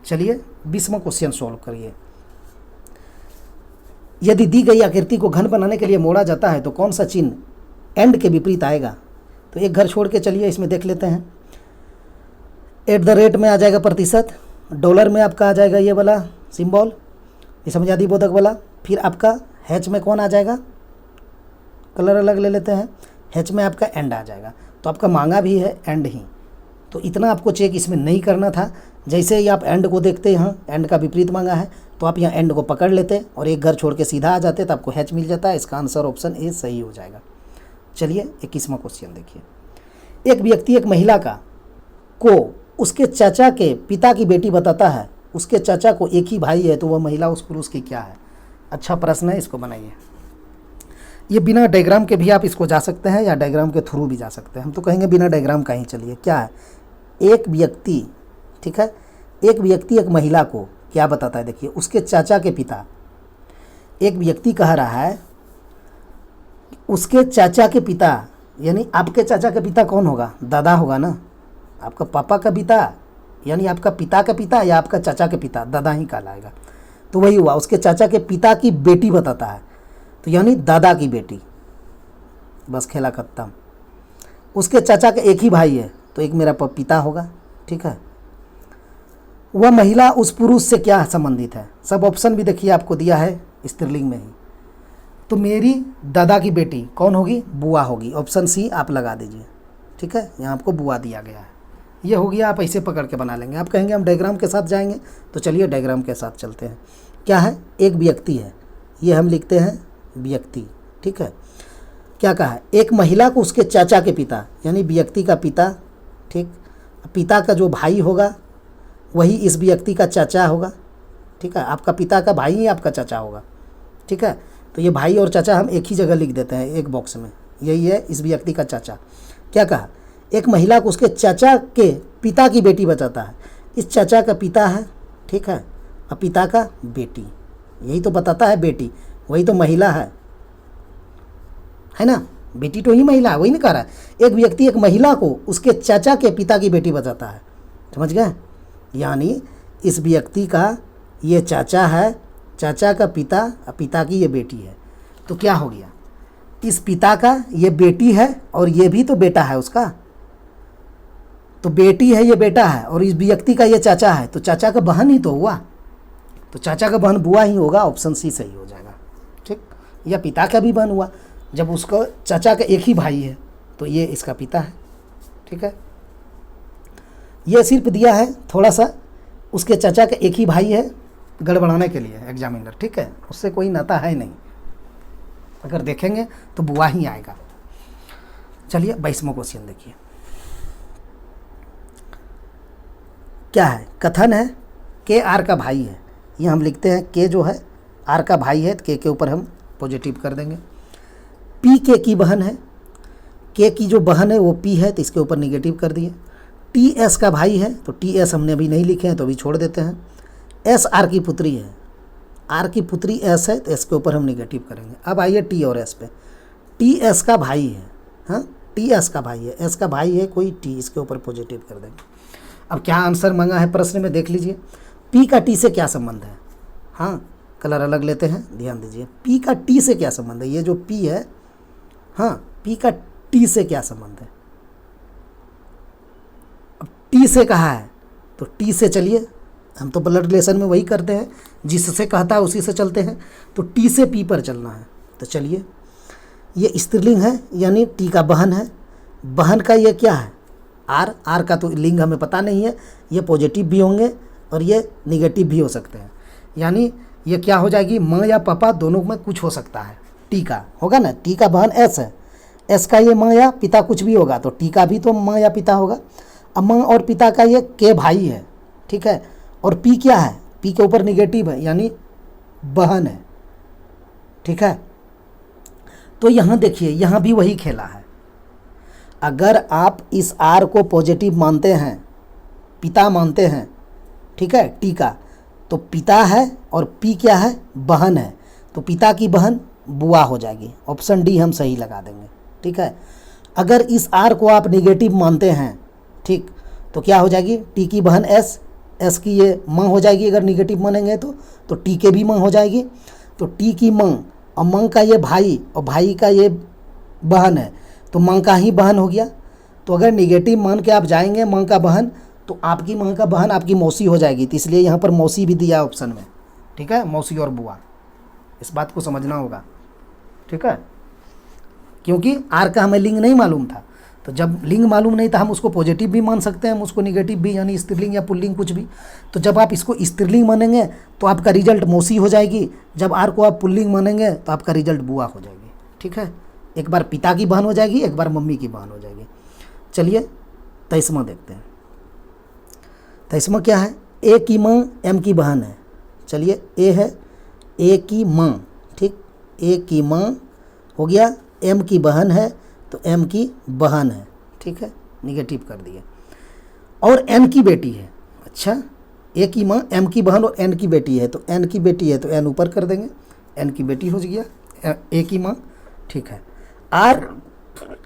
चलिए 20वां क्वेश्चन सॉल्व करिए। यदि दी गई आकृति को घन बनाने के लिए मोड़ा जाता है तो कौन सा चिन्ह एंड के विपरीत आएगा। तो एक घर छोड़ के चलिए इसमें देख लेते हैं। @ में आ जाएगा प्रतिशत, डॉलर में आपका आ जाएगा ये वाला सिंबल, ये समझाती बोधक वाला, फिर आपका हैच में कौन आ जाएगा, कलर अलग ले लेते हैं, हैच में आपका एंड आ जाएगा। तो आपका मांगा भी है एंड ही, तो इतना आपको चेक इसमें नहीं करना था। जैसे ही आप एंड को देखते हैं, यहाँ एंड का विपरीत मांगा है, तो आप यहाँ एंड को पकड़ लेते और एक घर छोड़ के सीधा आ जाते, तो आपको हैच मिल जाता है। इसका आंसर ऑप्शन ए सही हो जाएगा। चलिए 21वां क्वेश्चन देखिए। एक व्यक्ति एक महिला को उसके चाचा के पिता की बेटी बताता है। उसके चाचा को एक ही भाई है, तो वह महिला उस पुरुष की क्या है? अच्छा प्रश्न है, इसको बनाइए। ये बिना डायग्राम के भी आप इसको जा सकते हैं या डायग्राम के थ्रू भी जा सकते हैं। हम तो कहेंगे बिना डायग्राम का ही। चलिए, क्या है? एक व्यक्ति, ठीक है, एक व्यक्ति एक महिला को क्या बताता है? देखिए, उसके चाचा के पिता, एक व्यक्ति कह रहा है उसके चाचा के पिता, यानी आपके चाचा के पिता कौन होगा? दादा होगा ना। आपका पापा का पिता यानी आपका पिता का पिता या आपका चाचा के पिता, दादा ही कहलाएगा। तो वही हुआ, उसके चाचा के पिता की बेटी बताता है, तो यानी दादा की बेटी। बस खेला खत्म। उसके चाचा के एक ही भाई है, तो एक मेरा पिता होगा, ठीक है। वह महिला उस पुरुष से क्या संबंधित है? सब ऑप्शन भी देखिए आपको दिया है स्त्रीलिंग में ही। तो मेरी दादा की बेटी कौन होगी? बुआ होगी। ऑप्शन सी आप लगा दीजिए, ठीक है। यहाँ आपको बुआ दिया गया है। ये हो गया, आप ऐसे पकड़ के बना लेंगे। आप कहेंगे हम डायग्राम के साथ जाएंगे, तो चलिए डायग्राम के साथ चलते हैं। क्या है? एक व्यक्ति है, ये हम लिखते हैं व्यक्ति, ठीक है। क्या कहा है? एक महिला को उसके चाचा के पिता, यानी व्यक्ति का पिता, ठीक, पिता का जो भाई होगा वही इस व्यक्ति का चाचा होगा, ठीक है। आपका पिता का भाई ही आपका चाचा होगा, ठीक है। तो ये भाई और चाचा हम एक ही जगह लिख देते हैं, एक बॉक्स में। यही है इस व्यक्ति का चाचा। क्या कहा? एक महिला को उसके चाचा के पिता की बेटी बताता है। इस चाचा का पिता है, ठीक है, और पिता का बेटी, यही तो बताता है बेटी, वही तो महिला है ना। बेटी तो ही महिला है, वही नहीं कह रहा है। एक व्यक्ति एक महिला को उसके चाचा के पिता की बेटी बताता है, समझ गए? यानी इस व्यक्ति का ये चाचा है, चाचा का पिता और पिता की ये बेटी है। तो क्या हो गया? इस पिता का ये बेटी है और ये भी तो बेटा है उसका। तो बेटी है, ये बेटा है, और इस व्यक्ति का ये चाचा है, तो चाचा का बहन ही तो हुआ। तो चाचा का बहन बुआ ही होगा। ऑप्शन सी सही हो जाएगा, ठीक। या पिता का भी बहन हुआ, जब उसका चाचा का एक ही भाई है, तो ये इसका पिता है, ठीक है। ये सिर्फ दिया है थोड़ा सा, उसके चाचा का एक ही भाई है, गड़बड़ाने के लिए एग्जामिनर, ठीक है। उससे कोई नाता है नहीं, अगर देखेंगे तो बुआ ही आएगा। चलिए 22वां क्वेश्चन देखिए। क्या है? कथन है के आर का भाई है। ये हम लिखते हैं के जो है आर का भाई है, तो के ऊपर हम पॉजिटिव कर देंगे। पी के की बहन है, के की जो बहन है वो पी है, तो इसके ऊपर निगेटिव कर दिए। टी एस का भाई है, तो टी एस हमने अभी नहीं लिखे हैं, तो अभी छोड़ देते हैं। एस आर की पुत्री है, आर की पुत्री एस है, तो एस के ऊपर हम निगेटिव करेंगे। अब आइए टी और एस पे। टी एस का भाई है, हाँ, टी एस का भाई है, एस का भाई है कोई टी, इसके ऊपर पॉजिटिव कर देंगे। अब क्या आंसर मांगा है प्रश्न में, देख लीजिए। पी का टी से क्या संबंध है? हाँ, कलर अलग लेते हैं, ध्यान दीजिए। पी का टी से क्या संबंध है? ये जो पी है, हाँ, पी का टी से क्या संबंध है? अब टी से कहा है, तो टी से चलिए, हम तो ब्लड रिलेशन में वही करते हैं, जिससे कहता है उसी से चलते हैं। तो टी से पी पर चलना है। तो चलिए, ये स्त्रीलिंग है, यानी टी का बहन है। बहन का ये क्या है? आर। आर का तो लिंग हमें पता नहीं है, ये पॉजिटिव भी होंगे और ये निगेटिव भी हो सकते हैं। यानी ये क्या हो जाएगी? माँ या पापा दोनों में कुछ हो सकता है। टी का होगा ना, टी का बहन एस है, एस का ये माँ या पिता कुछ भी होगा, तो टी का भी तो माँ या पिता होगा। अब माँ और पिता का ये के भाई है, ठीक है। और पी क्या है? पी के ऊपर निगेटिव है, यानी बहन है, ठीक है। तो यहाँ देखिए, यहाँ भी वही खेला है। अगर आप इस आर को पॉजिटिव मानते हैं, पिता मानते हैं, ठीक है, टी का, तो पिता है और पी क्या है? बहन है, तो पिता की बहन बुआ हो जाएगी। ऑप्शन डी हम सही लगा देंगे, ठीक है। अगर इस आर को आप निगेटिव मानते हैं, ठीक, तो क्या हो जाएगी? टी की बहन एस, एस की ये माँ हो जाएगी अगर निगेटिव मानेंगे तो टी के भी माँ हो जाएगी। तो टी की माँ और माँ का ये भाई और भाई का ये बहन है, तो माँ का ही बहन हो गया। तो अगर निगेटिव मान के आप जाएंगे माँ का बहन, तो आपकी माँ का बहन आपकी मौसी हो जाएगी। तो इसलिए यहाँ पर मौसी भी दिया ऑप्शन में, ठीक है, मौसी और बुआ। इस बात को समझना होगा, ठीक है, क्योंकि आर का हमें लिंग नहीं मालूम था। तो जब लिंग मालूम नहीं था, हम उसको पॉजिटिव भी मान सकते हैं, हम उसको निगेटिव भी, यानी स्त्रीलिंग या पुल्लिंग कुछ भी। तो जब आप इसको स्त्रीलिंग मानेंगे तो आपका रिजल्ट मौसी हो जाएगी, जब आर को आप पुल्लिंग मानेंगे तो आपका रिजल्ट बुआ हो जाएगी, ठीक है। एक बार पिता की बहन हो जाएगी, एक बार मम्मी की बहन हो जाएगी। चलिए 23वां देखते हैं। 23वां क्या है? ए की माँ एम की बहन है। चलिए ए है ए की माँ, ठीक, ए की माँ हो गया, एम की बहन है तो एम की बहन है, ठीक है, निगेटिव कर दिया। और एन की बेटी है। अच्छा, ए की माँ एम की बहन और एन की बेटी है, तो एन की बेटी है तो एन ऊपर कर देंगे, एन की बेटी हो गया ए की माँ, ठीक है। आर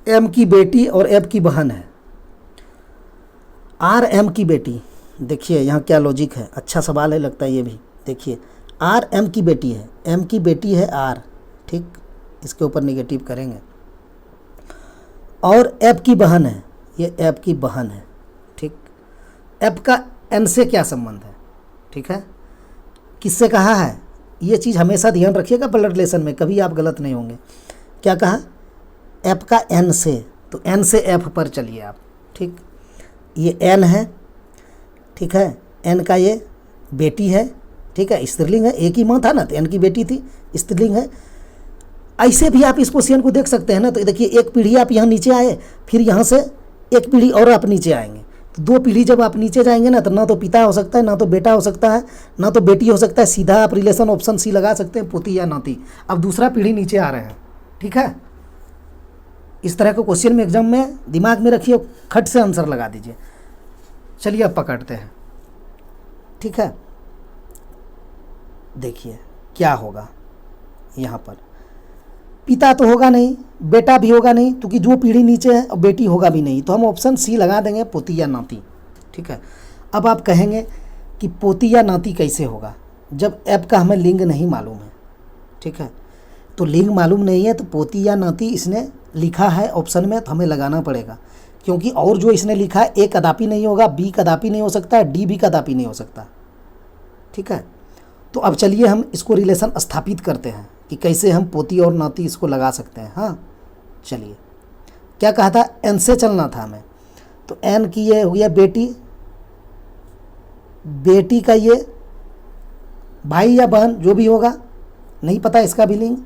एम की बेटी और एफ की बहन है। आर एम की बेटी, देखिए यहाँ क्या लॉजिक है, अच्छा सवाल है लगता है ये भी। देखिए आर एम की बेटी है, एम की बेटी है आर, ठीक, इसके ऊपर निगेटिव करेंगे। और एफ की बहन है, ये एफ की बहन है, ठीक। एफ का एन से क्या संबंध है, ठीक है, किससे कहा है, ये चीज़ हमेशा ध्यान रखिएगा ब्लड रिलेशन में, कभी आप गलत नहीं होंगे। क्या कहा? एफ का एन से, तो एन से एफ पर चलिए आप, ठीक, ये एन है, ठीक है, एन का ये बेटी है, ठीक है, स्त्रीलिंग है, एक ही माँ था ना तो एन की बेटी थी, स्त्रीलिंग है। ऐसे भी आप इस क्वेश्चन को देख सकते हैं ना, तो देखिए एक पीढ़ी आप यहाँ नीचे आए, फिर यहाँ से एक पीढ़ी और आप नीचे आएंगे, तो 2 पीढ़ी जब आप नीचे जाएंगे ना, तो ना तो पिता हो सकता है, ना तो बेटा हो सकता है, ना तो बेटी हो सकता है, सीधा आप रिलेशन ऑप्शन सी लगा सकते हैं, पोती या नाती। अब दूसरा पीढ़ी नीचे आ रहे हैं, ठीक है। इस तरह के क्वेश्चन में एग्जाम में दिमाग में रखिए, खट से आंसर लगा दीजिए। चलिए अब पकड़ते हैं, ठीक है। देखिए क्या होगा यहाँ पर, पिता तो होगा नहीं, बेटा भी होगा नहीं, क्योंकि जो पीढ़ी नीचे है, और बेटी होगा भी नहीं, तो हम ऑप्शन सी लगा देंगे, पोती या नाती, ठीक है। अब आप कहेंगे कि पोती या नाती कैसे होगा, जब एफ का हमें लिंग नहीं मालूम है, ठीक है, तो लिंग मालूम नहीं है तो पोती या नाती इसने लिखा है ऑप्शन में, तो हमें लगाना पड़ेगा, क्योंकि और जो इसने लिखा है ए कदापि नहीं होगा, बी कदापि नहीं हो सकता, डी भी कदापि नहीं हो सकता, ठीक है। तो अब चलिए हम इसको रिलेशन स्थापित करते हैं कि कैसे हम पोती और नाती इसको लगा सकते हैं। हाँ चलिए, क्या कहा था, एन से चलना था हमें, तो एन की ये हो गया बेटी, बेटी का ये भाई या बहन जो भी होगा, नहीं पता इसका भी लिंग,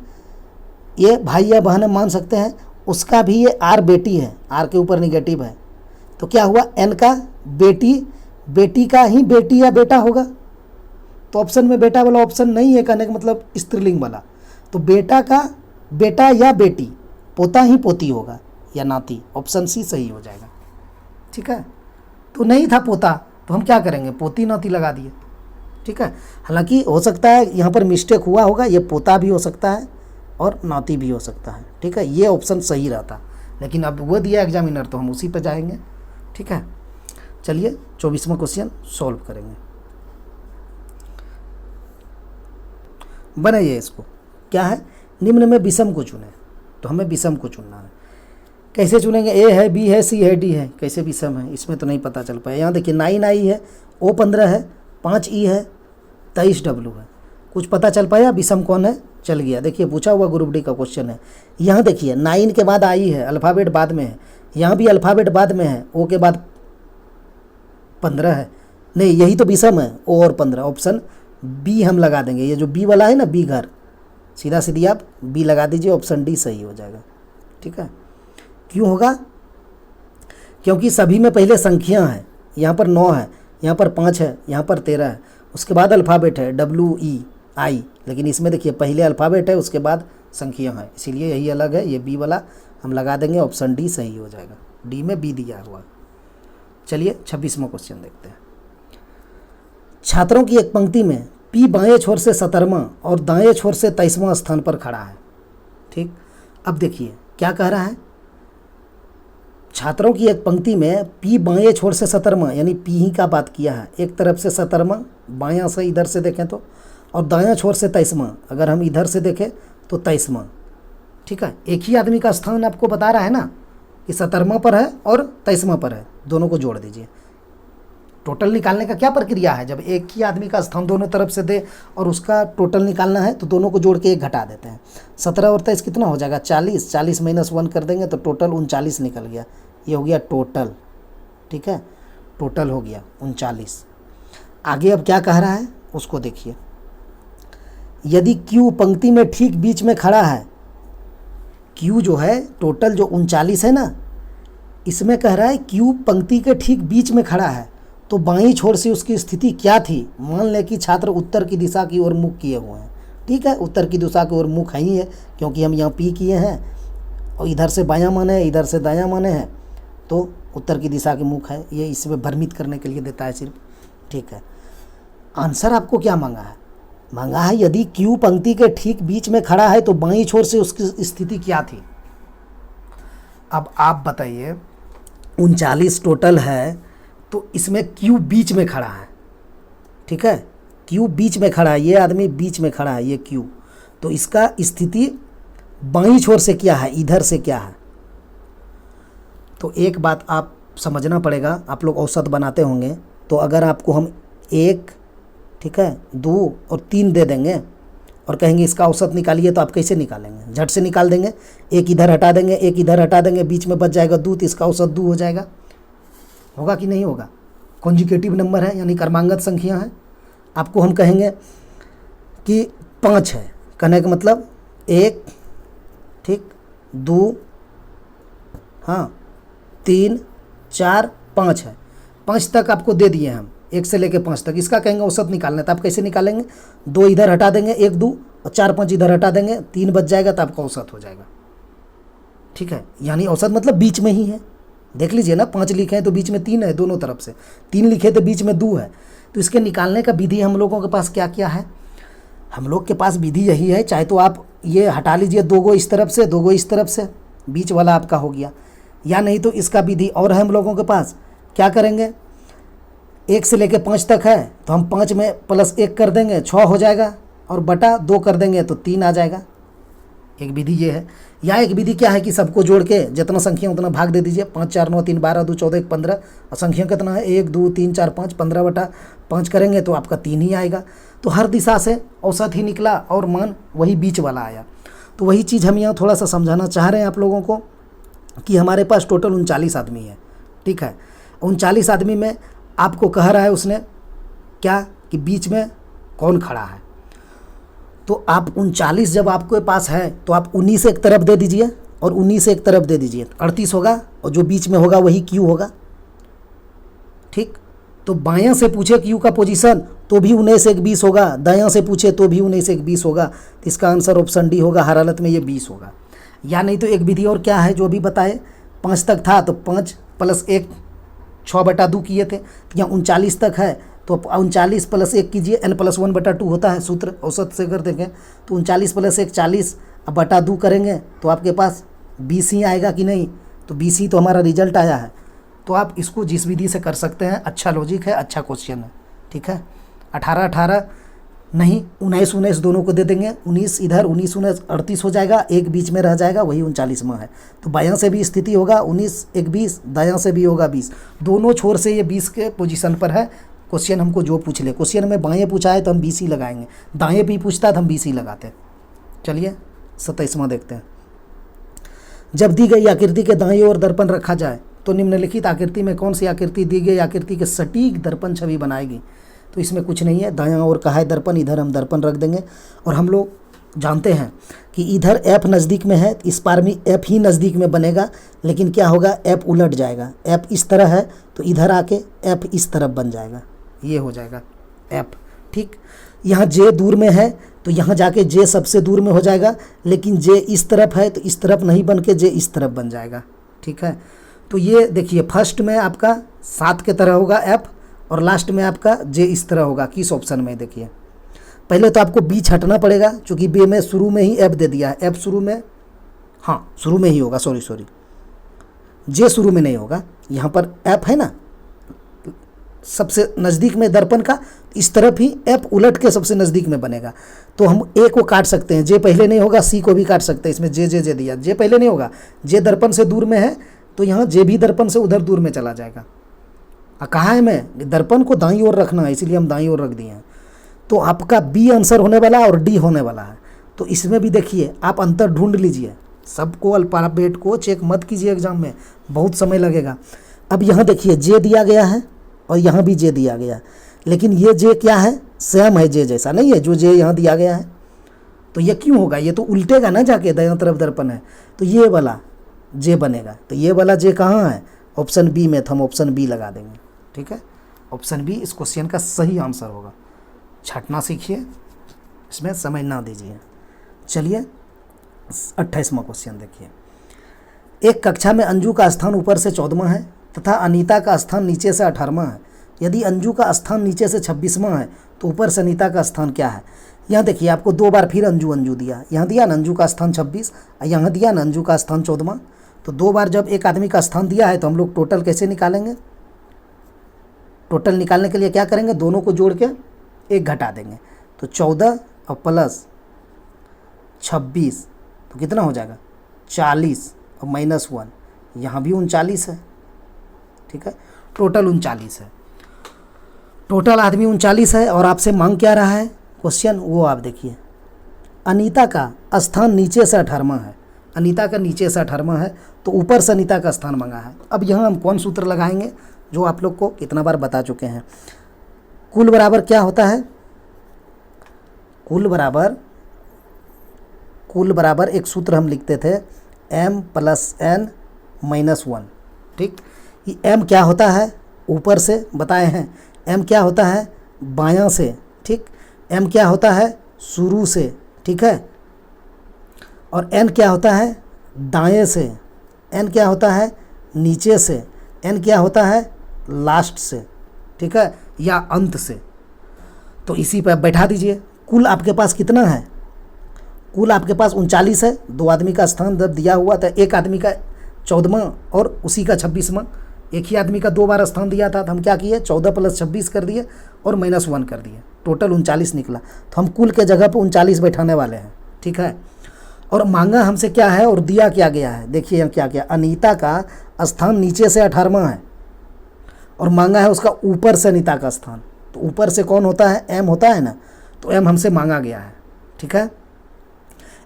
ये भाई या बहन मान सकते हैं, उसका भी ये आर बेटी है, आर के ऊपर निगेटिव है, तो क्या हुआ, एन का बेटी, बेटी का ही बेटी या बेटा होगा, तो ऑप्शन में बेटा वाला ऑप्शन नहीं है, कहने का मतलब स्त्रीलिंग वाला, तो बेटा का बेटा या बेटी, पोता ही पोती होगा या नाती, ऑप्शन सी सही हो जाएगा, ठीक है। तो नहीं था पोता, तो हम क्या करेंगे, पोती नाती लगा दिए, ठीक है। हालांकि हो सकता है यहाँ पर मिस्टेक हुआ होगा, ये पोता भी हो सकता है और नाती भी हो सकता है, ठीक है, ये ऑप्शन सही रहता, लेकिन अब वो दिया एग्जामिनर तो हम उसी पर जाएंगे, ठीक है। चलिए 24वां क्वेश्चन सॉल्व करेंगे। बनाइए इसको, क्या है, निम्न में विषम को चुने, तो हमें विषम को चुनना है। कैसे चुनेंगे, ए है, बी है, सी है, डी है, कैसे विषम है इसमें तो नहीं पता चल पाया। यहाँ देखिए 9 आई है, ओ 15 है, 5 ई है, 23 डब्लू है, कुछ पता चल पाया विषम कौन है, चल गया। देखिए पूछा हुआ ग्रुप डी का क्वेश्चन है। यहाँ देखिए 9 के बाद आई है, अल्फ़ाबेट बाद में है, यहाँ भी अल्फ़ाबेट बाद में है, ओ के बाद 15 है, नहीं यही तो विषम है, ओ और 15, ऑप्शन बी हम लगा देंगे, ये जो बी वाला है ना, बी घर, सीधा सीधी आप बी लगा दीजिए, ऑप्शन डी सही हो जाएगा, ठीक है। क्यों होगा, क्योंकि सभी में पहले संख्या है, यहाँ पर 9 है, यहाँ पर 5 है, यहाँ पर 13 है, उसके बाद अल्फ़ाबेट है डब्ल्यू ई आई, लेकिन इसमें देखिए पहले अल्फ़ाबेट है उसके बाद संख्या है, इसीलिए यही अलग है, ये बी वाला हम लगा देंगे, ऑप्शन डी सही हो जाएगा, डी में बी दिया हुआ। चलिए 26वां क्वेश्चन देखते हैं। छात्रों की एक पंक्ति में पी बाएं छोर से 17वां और दाएं छोर से 23वां स्थान पर खड़ा है, ठीक। अब देखिए क्या कह रहा है, छात्रों की एक पंक्ति में पी बाएं छोर से 17वां, यानी पी ही का बात किया है, एक तरफ से 17वां, बायां से इधर से देखें तो, और दायां छोर से 23वां, अगर हम इधर से देखें तो 23वां, ठीक है। एक ही आदमी का स्थान आपको बता रहा है ना कि 17वां पर है और 23वां पर है, दोनों को जोड़ दीजिए। टोटल निकालने का क्या प्रक्रिया है, जब एक ही आदमी का स्थान दोनों तरफ से दे और उसका टोटल निकालना है तो दोनों को जोड़ के 1 घटा देते हैं। 17 और 23 कितना हो जाएगा, 40, 40 - 1 कर देंगे तो टोटल 39 निकल गया, ये हो गया टोटल, ठीक है, टोटल हो गया 39। आगे अब क्या कह रहा है उसको देखिए, यदि क्यू पंक्ति में ठीक बीच में खड़ा है, क्यू जो है टोटल जो 39 है ना, इसमें कह रहा है क्यू पंक्ति के ठीक बीच में खड़ा है, तो बाईं छोर से उसकी स्थिति क्या थी। मान लें कि छात्र उत्तर की दिशा की ओर मुख किए हुए हैं, ठीक है, उत्तर की दिशा की ओर मुख है ही है, क्योंकि हम यहाँ पी किए हैं और इधर से बायां माने है, इधर से दायां माने हैं, तो उत्तर की दिशा के मुख है। ये इसमें भ्रमित करने के लिए देता है सिर्फ, ठीक है। आंसर आपको क्या मांगा है? मांगा है यदि क्यू पंक्ति के ठीक बीच में खड़ा है तो बाईं छोर से उसकी स्थिति क्या थी। अब आप बताइए, 39 टोटल है तो इसमें क्यू बीच में खड़ा है, ठीक है, क्यू बीच में खड़ा है, ये आदमी बीच में खड़ा है, ये क्यू, तो इसका स्थिति बाईं छोर से क्या है, इधर से क्या है। तो एक बात आप समझना पड़ेगा, आप लोग औसत बनाते होंगे, तो अगर आपको हम 1, ठीक है, 2 और 3 दे देंगे और कहेंगे इसका औसत निकालिए, तो आप कैसे निकालेंगे? झट से निकाल देंगे, एक इधर हटा देंगे, एक इधर हटा देंगे, बीच में बच जाएगा 2, तो इसका औसत 2 हो जाएगा। होगा कि नहीं होगा? कॉन्जुगेटिव नंबर है, यानी क्रमांगत संख्या है। आपको हम कहेंगे कि 5 है, कहने का मतलब 1, ठीक, 2, हाँ, 3, 4, 5 है, 5 तक आपको दे दिए हम, 1 से लेके 5 तक। इसका कहेंगे औसत निकालना है, तो आप कैसे निकालेंगे? 2 इधर हटा देंगे, 1, 2 और 4, 5 इधर हटा देंगे, 3 बच जाएगा, तो आपका औसत हो जाएगा, ठीक है। यानी औसत मतलब बीच में ही है। देख लीजिए ना, 5 लिखे हैं तो बीच में 3 है दोनों तरफ से, 3 लिखे तो बीच में 2 है। तो इसके निकालने का विधि हम लोगों के पास क्या क्या है? हम लोग के पास विधि यही है, चाहे तो आप ये हटा लीजिए 2 गो इस तरफ से, 2 गो इस तरफ से, बीच वाला आपका हो गया, या नहीं तो इसका विधि और है हम लोगों के पास। क्या करेंगे? 1 से लेके 5 तक है तो हम 5 में +1 कर देंगे, 6 हो जाएगा, और बटा 2 कर देंगे तो 3 आ जाएगा। एक विधि ये है। या एक विधि क्या है कि सबको जोड़ के जितना संख्या उतना भाग दे दीजिए, 5, 4, 9, 3, 12, 2, 14, 1, 15, और संख्या कितना है 1, 2, 3, 4, 5, 15/5 करेंगे तो आपका 3 ही आएगा। तो हर दिशा से औसत ही निकला और मान वही बीच वाला आया। तो वही चीज़ हम यहाँ थोड़ा सा समझाना चाह रहे हैं आप लोगों को कि हमारे पास टोटल 39 आदमी है, ठीक है। 39 आदमी में आपको कह रहा है उसने क्या कि बीच में कौन खड़ा है। तो आप 39 जब आपके पास है तो आप 19 एक तरफ दे दीजिए और 19 एक तरफ दे दीजिए, 38 होगा, और जो बीच में होगा वही क्यू होगा, ठीक। तो बायां से पूछे क्यू का पोजीशन तो भी 19 एक 20 होगा, दायां से पूछे तो भी 19 एक 20 होगा। तो इसका आंसर ऑप्शन डी होगा, हर हालत में ये 20 होगा। या नहीं तो एक विधि और क्या है जो भी बताए, 5 तक था तो 5 + 1 6/2 किए थे, तो यहाँ 39 तक है तो 39 + 1 कीजिए, n+1/2 होता है सूत्र, औसत से कर देंगे तो 39 + 1 40, अब /2 करेंगे तो आपके पास 20 ही आएगा कि नहीं। तो 20 ही तो हमारा रिजल्ट आया है। तो आप इसको जिस विधि से कर सकते हैं, अच्छा लॉजिक है, अच्छा क्वेश्चन है, ठीक है। 18 18 नहीं, 19 19 दोनों को दे देंगे, 19 इधर 19 19 38 हो जाएगा, एक बीच में रह जाएगा, वही 39वां है। तो बायां से भी स्थिति होगा 19 एक 20, दायां से भी होगा 20, दोनों छोर से ये 20 के पोजीशन पर है। क्वेश्चन हमको जो पूछ ले, क्वेश्चन में बाएं पूछा है तो हम 20 ही लगाएंगे, दाएं भी पूछता है तो हम 20 ही लगाते हैं। चलिए 27वां देखते हैं। जब दी गई आकृति के दाईं ओर दर्पण रखा जाए तो निम्नलिखित आकृति में कौन सी आकृति दी गई आकृति के सटीक दर्पण छवि बनाएगी। तो इसमें कुछ नहीं है, दायां ओर का है दर्पण, इधर हम दर्पण रख देंगे। और हम लोग जानते हैं कि इधर F नज़दीक में है, इस पार में F ही नज़दीक में बनेगा, लेकिन क्या होगा, F उलट जाएगा। F इस तरह है तो इधर आके F इस तरफ बन जाएगा, ये हो जाएगा F, ठीक। यहाँ J दूर में है तो यहाँ जाके J सबसे दूर में हो जाएगा, लेकिन J इस तरफ है तो इस तरफ नहीं बन के J इस तरफ बन जाएगा, ठीक है। तो ये देखिए, फर्स्ट में आपका 7 के तरह होगा F, और लास्ट में आपका J इस तरह होगा। किस ऑप्शन में? देखिए पहले तो आपको बीच हटना पड़ेगा, क्योंकि बे में शुरू में ही F दे दिया है, F शुरू में, हाँ शुरू में ही होगा, सॉरी J शुरू में नहीं होगा। यहाँ पर F है ना सबसे नज़दीक में दर्पण का, इस तरफ ही F उलट के सबसे नज़दीक में बनेगा। तो हम A को काट सकते हैं, J पहले नहीं होगा, C को भी काट सकते हैं, इसमें J दिया, J पहले नहीं होगा, J दर्पण से दूर में है तो यहाँ J भी दर्पण से उधर दूर में चला जाएगा। कहा है मैं दर्पण को दाईं ओर रखना है, इसीलिए हम दाईं ओर रख दिए हैं। तो आपका B आंसर होने वाला है और D होने वाला है। तो इसमें भी देखिए आप अंतर ढूंढ लीजिए, सबको अल्फाबेट को चेक मत कीजिए एग्जाम में, बहुत समय लगेगा। अब यहाँ देखिए J दिया गया है और यहाँ भी J दिया गया है, लेकिन ये J क्या है, सेम है J जैसा नहीं है जो J यहाँ दिया गया है। तो ये क्यों होगा, ये तो उल्टेगा ना जाके, दायां तरफ दर्पण है, तो ये वाला जे बनेगा। तो ये वाला जे कहाँ है, ऑप्शन बी में, तो हम ऑप्शन बी लगा देंगे। ठीक है, ऑप्शन बी इस क्वेश्चन का सही आंसर होगा। छाटना सीखिए, इसमें समय ना दीजिए। चलिए 28वां क्वेश्चन देखिए। एक कक्षा में अंजू का स्थान ऊपर से 14वां है तथा अनीता का स्थान नीचे से 18वां है। यदि अंजू का स्थान नीचे से 26वां है तो ऊपर से अनीता का स्थान क्या है। यहाँ देखिए आपको दो बार फिर अंजू अंजू दिया, यहाँ दिया ना अंजू का स्थान 26, यहाँ दिया ना अंजू का स्थान 14वां। तो दो बार जब एक आदमी का स्थान दिया है तो हम लोग टोटल कैसे निकालेंगे। टोटल निकालने के लिए क्या करेंगे, दोनों को जोड़ के एक घटा देंगे। तो 14 और प्लस 26 तो कितना हो जाएगा 40 और -1, यहाँ भी 39 है। ठीक है, टोटल 39 है, टोटल आदमी 39 है। और आपसे मांग क्या रहा है क्वेश्चन, वो आप देखिए। अनीता का स्थान नीचे से 18वां है, अनीता का नीचे से 18वां है, तो ऊपर से अनीता का स्थान मांगा है। अब यहाँ हम कौन सूत्र लगाएंगे, जो आप लोग को कितना बार बता चुके हैं। कुल बराबर क्या होता है, कुल बराबर एक सूत्र हम लिखते थे m + n - 1। ठीक, ये m क्या होता है, ऊपर से बताए हैं। m क्या होता है, बायां से। ठीक, m क्या होता है, शुरू से। ठीक है, और n क्या होता है, दाएं से। n क्या होता है, नीचे से। n क्या होता है, लास्ट से। ठीक है, या अंत से। तो इसी पर बैठा दीजिए। कुल आपके पास कितना है, कुल आपके पास 39 है। दो आदमी का स्थान जब दिया हुआ था, एक आदमी का 14वां और उसी का 26वां, एक ही आदमी का दो बार स्थान दिया था। तो हम क्या किए, 14 + 26 कर दिए और -1 कर दिए, टोटल 39 निकला। तो हम कुल के जगह पर 39 बैठाने वाले हैं। ठीक है, और मांगा हमसे क्या है और दिया क्या गया है, देखिए यहाँ क्या क्या। अनीता का स्थान नीचे से 18वां है और मांगा है उसका ऊपर से अनीता का स्थान। तो ऊपर से कौन होता है, m होता है ना, तो m हमसे मांगा गया है। ठीक है,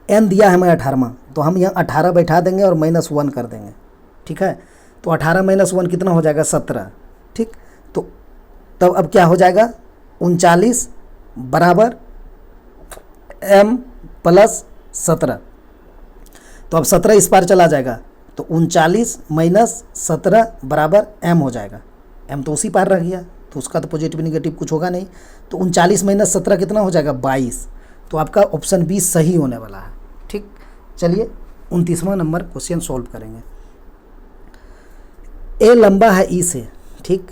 n दिया है हमें 18वां, तो हम यहाँ 18 बैठा देंगे और -1 कर देंगे। ठीक है, तो 18 - 1 कितना हो जाएगा, 17। ठीक, तो तब अब क्या हो जाएगा, 39 बराबर m + 17। तो अब 17 इस पार चला जाएगा, तो 39 - 17 बराबर m हो जाएगा। m तो उसी पार रह गया, तो उसका तो पॉजिटिव निगेटिव कुछ होगा नहीं। तो 39 - 17 कितना हो जाएगा, 22। तो आपका ऑप्शन बी सही होने वाला है। ठीक, चलिए 29वां नंबर क्वेश्चन सॉल्व करेंगे। ए लंबा है ई से। ठीक,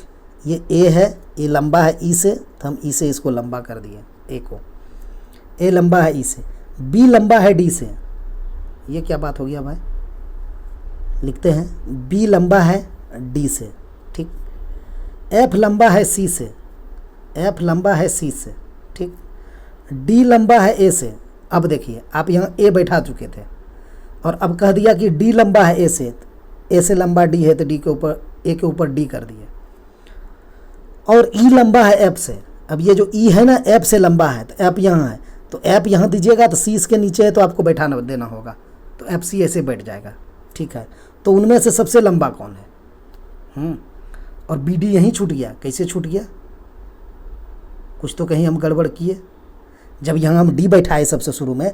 ये ए है, ए लंबा है ई से, तो हम ई से इसको लंबा कर दिए, ए को। ए लंबा है ई से। बी लंबा है डी से। ये क्या बात हो गया भाई, लिखते हैं बी लंबा है डी से। ठीक, एफ लंबा है सी से, एफ लंबा है सी से। ठीक, डी लंबा है ए से। अब देखिए आप यहाँ ए बैठा चुके थे और अब कह दिया कि डी लंबा है ए से, ए से लंबा डी है तो डी के ऊपर, ए के ऊपर डी कर दिए। और ई लंबा है एफ से। अब ये जो ई है ना, एफ से लंबा है, तो एफ यहाँ है, तो एफ यहाँ दीजिएगा, तो सी इसके नीचे है तो आपको बैठाना देना होगा, तो एफ सी ऐसे बैठ जाएगा। ठीक है, तो उनमें से सबसे लंबा कौन है, और बी डी यहीं छूट गया। कैसे छूट गया, कुछ तो कहीं हम गड़बड़ किए। जब यहाँ हम डी बैठाए सबसे शुरू में,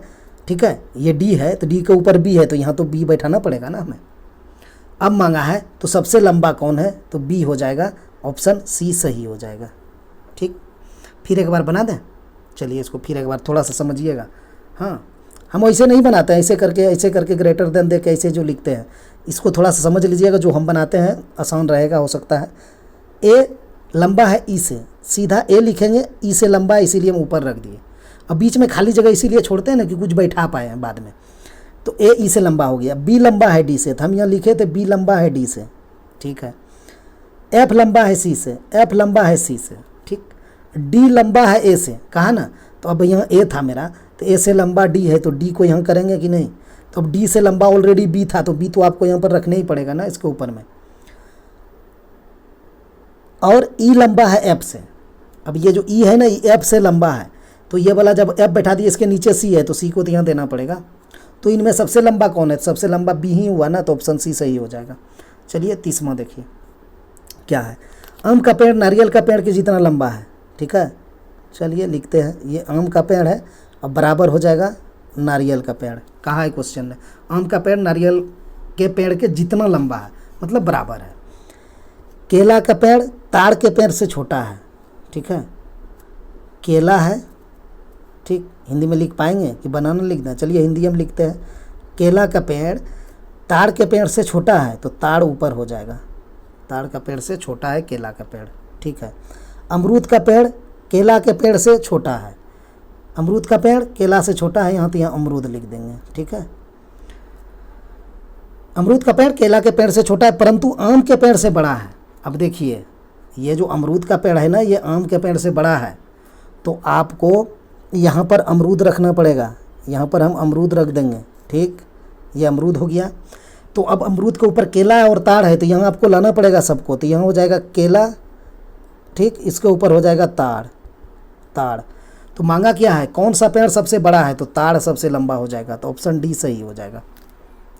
ठीक है, ये डी है तो डी के ऊपर बी है, तो यहाँ तो बी बैठाना पड़ेगा ना हमें। अब मांगा है तो सबसे लंबा कौन है, तो बी हो जाएगा, ऑप्शन सी सही हो जाएगा। ठीक, फिर एक बार बना दें, चलिए इसको फिर एक बार थोड़ा सा समझिएगा। हाँ, हम ऐसे नहीं बनाते हैं, ऐसे करके ग्रेटर देन दे के ऐसे जो लिखते हैं, इसको थोड़ा सा समझ लीजिएगा। जो हम बनाते हैं आसान रहेगा, हो सकता है। ए लंबा है ई से, सीधा ए लिखेंगे, ई से लंबा है इसीलिए हम ऊपर रख दिए। अब बीच में खाली जगह इसीलिए छोड़ते हैं ना कि कुछ बैठा पाए हैं बाद में। तो ए ई से लंबा हो गया। बी लंबा है डी से, तो हम यहाँ लिखे थे बी लंबा है डी से। ठीक है, एफ लंबा है सी से, एफ लंबा है सी से। ठीक, डी लंबा है ए से, कहा ना, तो अब यहाँ ए था मेरा, तो ए से लंबा डी है, तो डी को यहाँ करेंगे कि नहीं। तो अब डी से लंबा ऑलरेडी बी था, तो बी तो आपको यहाँ पर रखना ही पड़ेगा ना इसके ऊपर में। और ई लंबा है एफ से। अब ये जो ई है ना, ये एफ से लंबा है, तो ये वाला जब एफ बैठा दिए, इसके नीचे सी है, तो सी को तो यहाँ देना पड़ेगा। तो इनमें सबसे लंबा कौन है, सबसे लंबा बी ही हुआ ना, तो ऑप्शन सी सही हो जाएगा। चलिए 30वां देखिए क्या है। आम का पेड़ नारियल का पेड़ के जितना लंबा है। ठीक है, चलिए लिखते हैं, ये आम का पेड़ है, अब बराबर हो जाएगा नारियल का पेड़, कहा है क्वेश्चन ने, आम का पेड़ नारियल के पेड़ के जितना लंबा है, मतलब बराबर है। केला का पेड़ ताड़ के पेड़ से छोटा है, ठीक है, केला है, ठीक, हिंदी में लिख पाएंगे कि बनाना लिखना है? चलिए हिंदी में लिखते हैं। केला का पेड़ ताड़ के पेड़ से छोटा है तो ताड़ ऊपर हो जाएगा, ताड़ का पेड़ से छोटा है केला का पेड़, ठीक है। अमरूद का पेड़ केला के पेड़ से छोटा है, अमरूद का पेड़ केला से छोटा है, यहाँ तो यहाँ अमरूद लिख देंगे, ठीक है। अमरूद का पेड़ केला के पेड़ से छोटा है परंतु आम के पेड़ से बड़ा है। अब देखिए ये जो अमरूद का पेड़ है ना, ये आम के पेड़ से बड़ा है, तो आपको यहाँ पर अमरूद रखना पड़ेगा, यहाँ पर हम अमरूद रख देंगे, ठीक, ये अमरूद हो गया। तो अब अमरूद के ऊपर केला और ताड़ है, तो यहाँ आपको लाना पड़ेगा सबको, तो यहाँ हो जाएगा केला, ठीक, इसके ऊपर हो जाएगा ताड़, ताड़। तो मांगा क्या है, कौन सा पेड़ सबसे बड़ा है, तो ताड़ सबसे लंबा हो जाएगा, तो ऑप्शन डी सही हो जाएगा,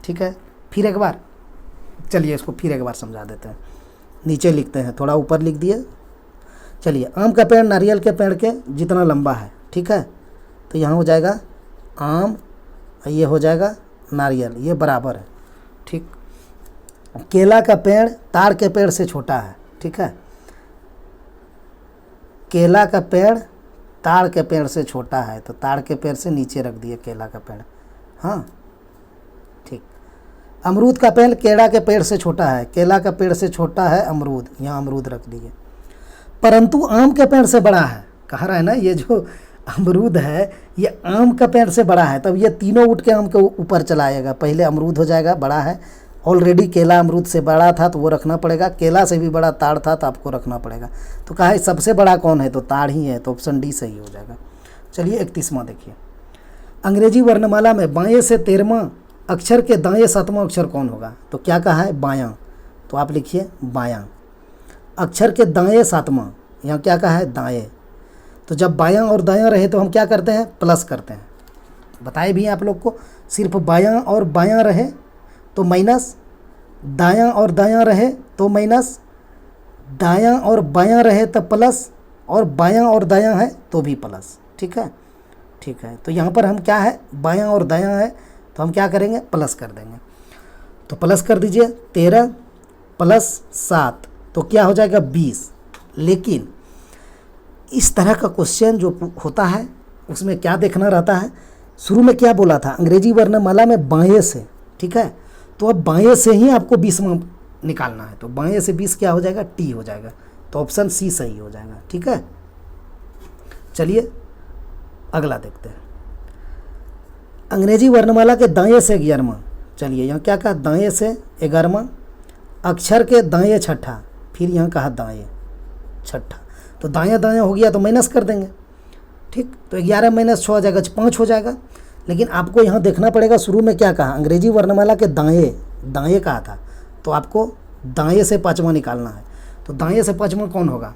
ठीक है। फिर एक बार, चलिए इसको फिर एक बार समझा देते हैं, नीचे लिखते हैं, थोड़ा ऊपर लिख दिए। चलिए, आम का पेड़ नारियल के पेड़ के जितना लंबा है, ठीक है, तो यहाँ हो जाएगा आम, ये हो जाएगा नारियल, ये बराबर है, ठीक। केला का पेड़ ताड़ के पेड़ से छोटा है, ठीक है, केला का पेड़ ताड़ के पेड़ से छोटा है, तो ताड़ के पेड़ से नीचे रख दिए केला का पेड़, हाँ, ठीक। अमरूद का पेड़ केला के पेड़ से छोटा है, केला का पेड़ से छोटा है अमरूद, यहाँ अमरूद रख दिए, परंतु आम के पेड़ से बड़ा है, कह रहा है ना, ये जो अमरूद है ये आम का पेड़ से बड़ा है, तब ये तीनों उठ के आम के ऊपर चला आएगा। पहले अमरूद हो जाएगा, बड़ा है, ऑलरेडी केला अमरूद से बड़ा था तो वो रखना पड़ेगा, केला से भी बड़ा ताड़ था तो आपको रखना पड़ेगा। तो कहा है सबसे बड़ा कौन है, तो ताड़ ही है, तो ऑप्शन डी सही हो जाएगा। चलिए 31वां देखिए, अंग्रेजी वर्णमाला में बाएं से 13वां अक्षर के दाएं 7वां अक्षर कौन होगा, तो क्या कहा है, बायां, तो आप लिखिए बायां। अक्षर के दाएं 7वां, यहाँ क्या कहा है, दाएं, तो जब बायां और दायां रहे तो हम क्या करते हैं, प्लस करते हैं, बताए भी आप लोग को। सिर्फ बायां और बायां रहे तो माइनस, दायां और दायां रहे तो माइनस, दायां और बायां रहे तो प्लस, और बायां और दायां है तो भी प्लस, ठीक है, ठीक है। तो यहाँ पर हम क्या है, बायां और दायां है तो हम क्या करेंगे, प्लस कर देंगे, तो प्लस कर दीजिए, 13 + 7 तो क्या हो जाएगा, 20। लेकिन इस तरह का क्वेश्चन जो होता है उसमें क्या देखना रहता है, शुरू में क्या बोला था, अंग्रेजी वर्णमाला में बाएं से, ठीक है, तो अब बाएं से ही आपको 20वां निकालना है, तो बाएं से 20 क्या हो जाएगा, टी हो जाएगा, तो ऑप्शन सी सही हो जाएगा, ठीक है। चलिए अगला देखते हैं, अंग्रेजी वर्णमाला के दाएं से 11वां, चलिए यहाँ क्या कहा, दाएं से 11वां, अक्षर के दाएं छठा, फिर यहाँ कहा दाएं छठा, तो दायां दायां हो गया तो माइनस कर देंगे, ठीक, तो 11 - 6 हो जाएगा, 5 हो जाएगा। लेकिन आपको यहाँ देखना पड़ेगा शुरू में क्या कहा, अंग्रेजी वर्णमाला के दाएं, दाएं कहा था, तो आपको दाएं से 5वां निकालना है, तो दाएं से 5वां कौन होगा,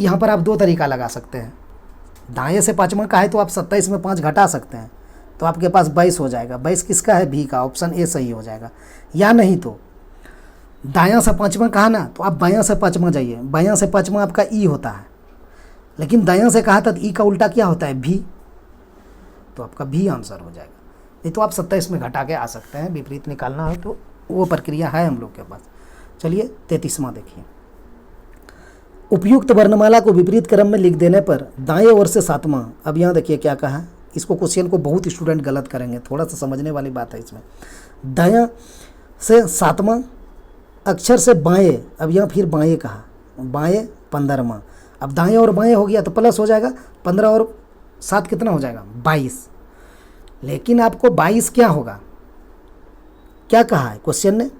यहाँ पर आप दो तरीका लगा सकते हैं। दाएं से 5वां का है तो आप 27 में 5 घटा सकते हैं, तो आपके पास 22 हो जाएगा, 22 किसका है, भी का, ऑप्शन ए सही हो जाएगा। या नहीं तो दायां से 5वां कहा ना, तो आप बायां से 5वां जाइए, बायां से 5वां आपका ई होता है, लेकिन दायां से कहा था तो ई का उल्टा क्या होता है, भी, तो आपका भी आंसर हो जाएगा। नहीं तो आप 27 में घटा के आ सकते हैं, विपरीत निकालना है तो वो प्रक्रिया है हम लोग के पास। चलिए 33वां देखिए, उपयुक्त वर्णमाला को विपरीत क्रम में लिख देने पर दाएं ओर से 7वां, अब यहाँ देखिए क्या कहा, इसको क्वेश्चन को बहुत स्टूडेंट गलत करेंगे, थोड़ा सा समझने वाली बात है इसमें। दायां से 7वां अक्षर से बाएं, अब यहाँ फिर बाएं कहा, बाएं 15वां, अब दाएं और बाएं हो गया तो प्लस हो जाएगा, 15 और 7 कितना हो जाएगा, 22। लेकिन आपको 22 क्या होगा, क्या कहा है क्वेश्चन ने,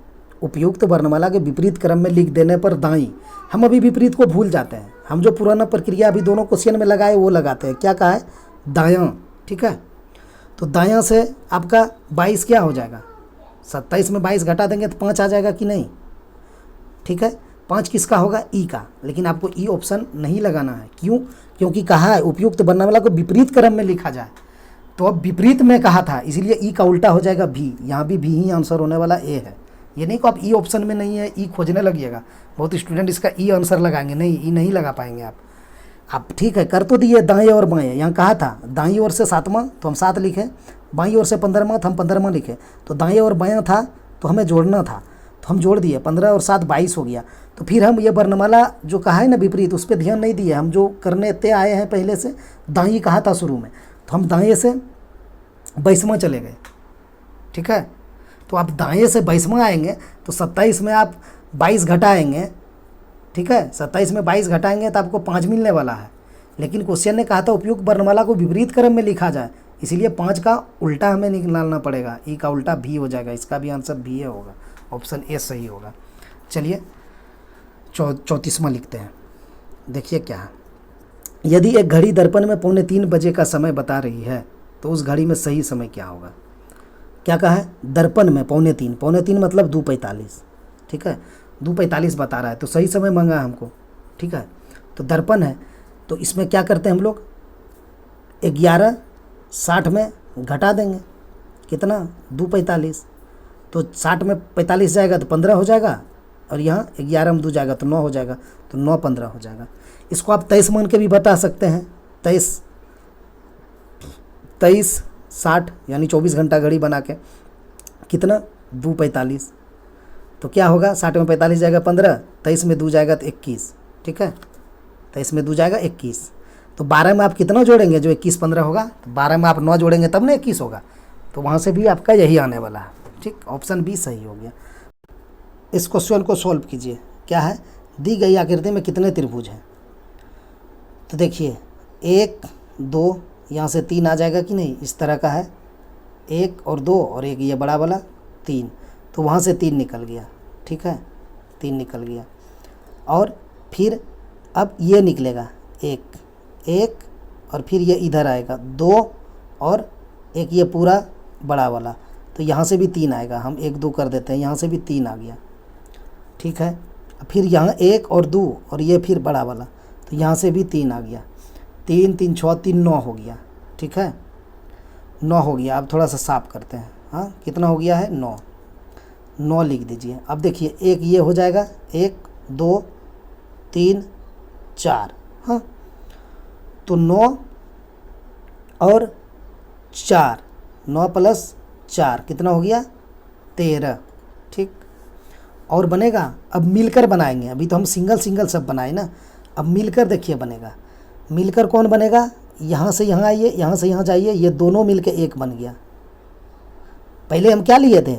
उपयुक्त वर्णमाला के विपरीत क्रम में लिख देने पर दाईं, हम अभी विपरीत को भूल जाते हैं, हम जो पुराना प्रक्रिया अभी दोनों क्वेश्चन में लगाए वो लगाते हैं। क्या कहा है, दायां, ठीक है, तो दायां से आपका 22 क्या हो जाएगा, 27 में 22 घटा देंगे तो 5 आ जाएगा कि नहीं, ठीक है। 5 किसका होगा, ई का, लेकिन आपको ई ऑप्शन नहीं लगाना है, क्यों, क्योंकि कहा है उपयुक्त वर्णमाला को विपरीत क्रम में लिखा जाए, तो अब विपरीत में कहा था इसलिए ई का उल्टा हो जाएगा भी, यहाँ भी ही आंसर होने वाला ए है। ये नहीं कि आप ई ऑप्शन में नहीं है ई खोजने लगिएगा, बहुत स्टूडेंट इसका ई आंसर लगाएंगे, नहीं, ई नहीं लगा पाएंगे आप, आप ठीक है कर तो दिए दाएं और बाएं, यहाँ कहा था दाईं ओर से 7वां तो हम 7 लिखे, बाईं ओर से 15वां तो हम 15वां लिखे, तो दाएं और बायां था तो हमें जोड़ना था तो हम जोड़ दिए, 15 और 7 22 हो गया। तो फिर हम ये वर्णमाला जो कहा है ना विपरीत, उस पर ध्यान नहीं दिए, हम जो करने ते आए हैं पहले से, दाईं कहा था शुरू में, तो हम दाएं से 22वां चले गए। ठीक है, तो आप दाएं से 22वां आएंगे तो 27 में आप 22 घटाएंगे। ठीक है, 27 में 22 घटाएंगे तो आपको 5 मिलने वाला है, लेकिन क्वेश्चन ने कहा था उपयुक्त वर्णमाला को विपरीत क्रम में लिखा जाए, इसीलिए 5 का उल्टा हमें निकालना पड़ेगा। ई का उल्टा भी हो जाएगा, इसका भी आंसर भी होगा, ऑप्शन ए सही होगा। चलिए 34वां लिखते हैं। देखिए क्या है, यदि एक घड़ी दर्पण में 2:45 बजे का समय बता रही है तो उस घड़ी में सही समय क्या होगा। क्या कहा है, दर्पण में 2:45 मतलब 2:45। ठीक है, 2:45 बता रहा है तो सही समय मांगा है हमको। ठीक है, तो दर्पण है तो इसमें क्या करते हैं हम लोग, 11 60 में घटा देंगे, कितना 2:45, तो 60 में 45 जाएगा तो 15 हो जाएगा, और यहाँ 11 में 2 जाएगा तो 9 हो जाएगा, तो 9 15 हो जाएगा। इसको आप 23 मान के भी बता सकते हैं, 23 60 यानी 24 घंटा घड़ी बना के, कितना 2:45, तो क्या होगा 60 में 45 जाएगा 15, 23 में 2 जाएगा तो 21। ठीक है, 23 में 2 जाएगा 21, तो 12 में आप कितना जोड़ेंगे, जो 21 15 होगा, तो 12 में आप 9 जोड़ेंगे तब ना 21 होगा, तो वहाँ से भी आपका यही आने वाला है। ठीक, ऑप्शन बी सही हो गया। इस क्वेश्चन को सॉल्व कीजिए। क्या है, दी गई आकृति में कितने त्रिभुज हैं, तो देखिए 1 2, यहाँ से 3 आ जाएगा कि नहीं, इस तरह का है, 1 और 2 और एक ये बड़ा वाला 3, तो वहाँ से 3 निकल गया। ठीक है, 3 निकल गया, और फिर अब ये निकलेगा 1 और फिर ये इधर आएगा 2 और एक ये पूरा बड़ा वाला, तो यहाँ से भी 3 आएगा, हम 1 2 कर देते हैं, यहाँ से भी 3 आ गया। ठीक है, फिर यहाँ 1 और 2 और ये फिर बड़ा वाला, तो यहाँ से भी 3 आ गया, 3 3 6 3 9 हो गया। ठीक है, 9 हो गया। अब थोड़ा सा साफ करते हैं, हाँ कितना हो गया है 9 लिख दीजिए। अब देखिए एक ये हो जाएगा, 1 2 3 4, हाँ तो 9 और 4, 9 प्लस 4 कितना हो गया 13। ठीक, और बनेगा, अब मिलकर बनाएंगे, अभी तो हम सिंगल सिंगल सब बनाए ना, अब मिलकर देखिए बनेगा। मिलकर कौन बनेगा, यहाँ से यहाँ आइए, यहाँ से यहाँ जाइए, ये दोनों मिलकर एक बन गया। पहले हम क्या लिए थे,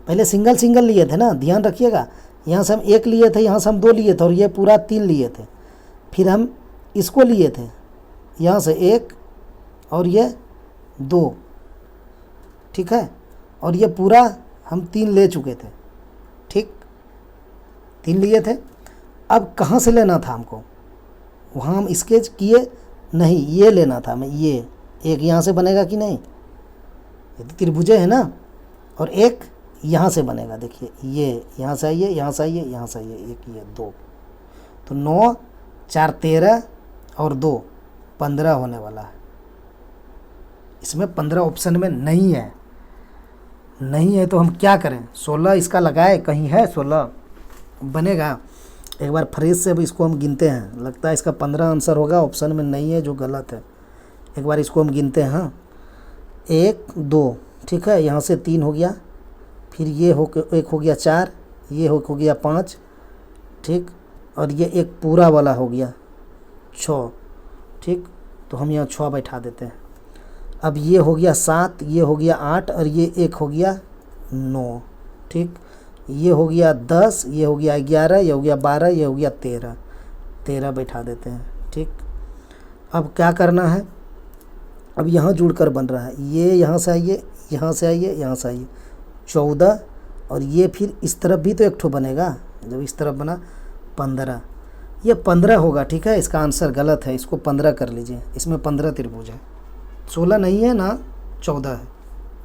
पहले सिंगल सिंगल लिए थे ना, ध्यान रखिएगा, यहाँ से हम 1 लिए थे, यहाँ से हम 2 लिए थे, और ये पूरा 3 लिए थे, फिर हम इसको लिए थे, यहाँ से 1 और ये 2। ठीक है, और ये पूरा हम 3 ले चुके थे। ठीक, 3 लिए थे। अब कहाँ से लेना था हमको, वहाँ हम स्केच किए नहीं, ये लेना था हमें, ये एक यहाँ से बनेगा कि नहीं, ये तो त्रिभुज है ना, और एक यहाँ से बनेगा। देखिए ये यहाँ से आइए, यहाँ से आइए, यहाँ से आइए, एक ये 2, तो 9 4 13 और 2 15 होने वाला है। इसमें 15 ऑप्शन में नहीं है, नहीं है तो हम क्या करें, 16 इसका लगाए, कहीं है 16 बनेगा। एक बार फ्रेश से अब इसको हम गिनते हैं, लगता है इसका 15 आंसर होगा, ऑप्शन में नहीं है जो गलत है। एक बार इसको हम गिनते हैं, हाँ 1 2, ठीक है, यहाँ से 3 हो गया, फिर ये एक हो गया 4, ये हो गया 5, ठीक, और ये एक पूरा वाला हो गया 6। ठीक, तो हम यहाँ 6 बैठा देते हैं। अब ये हो गया 7, ये हो गया 8, और ये एक हो गया 9। ठीक, ये हो गया 10, ये हो गया 11, ये हो गया 12, ये हो गया 13 बैठा देते हैं। ठीक, अब क्या करना है, अब यहाँ जुड़कर बन रहा है, ये यहाँ से आइए, यहाँ से आइए, यहाँ से आइए, 14, और ये फिर इस तरफ भी तो एक ठो बनेगा, जब इस तरफ बना 15, ये 15 होगा। ठीक है, इसका आंसर गलत है, इसको 15 कर लीजिए, इसमें 15 त्रिभुज है, 16 नहीं है ना 14 है,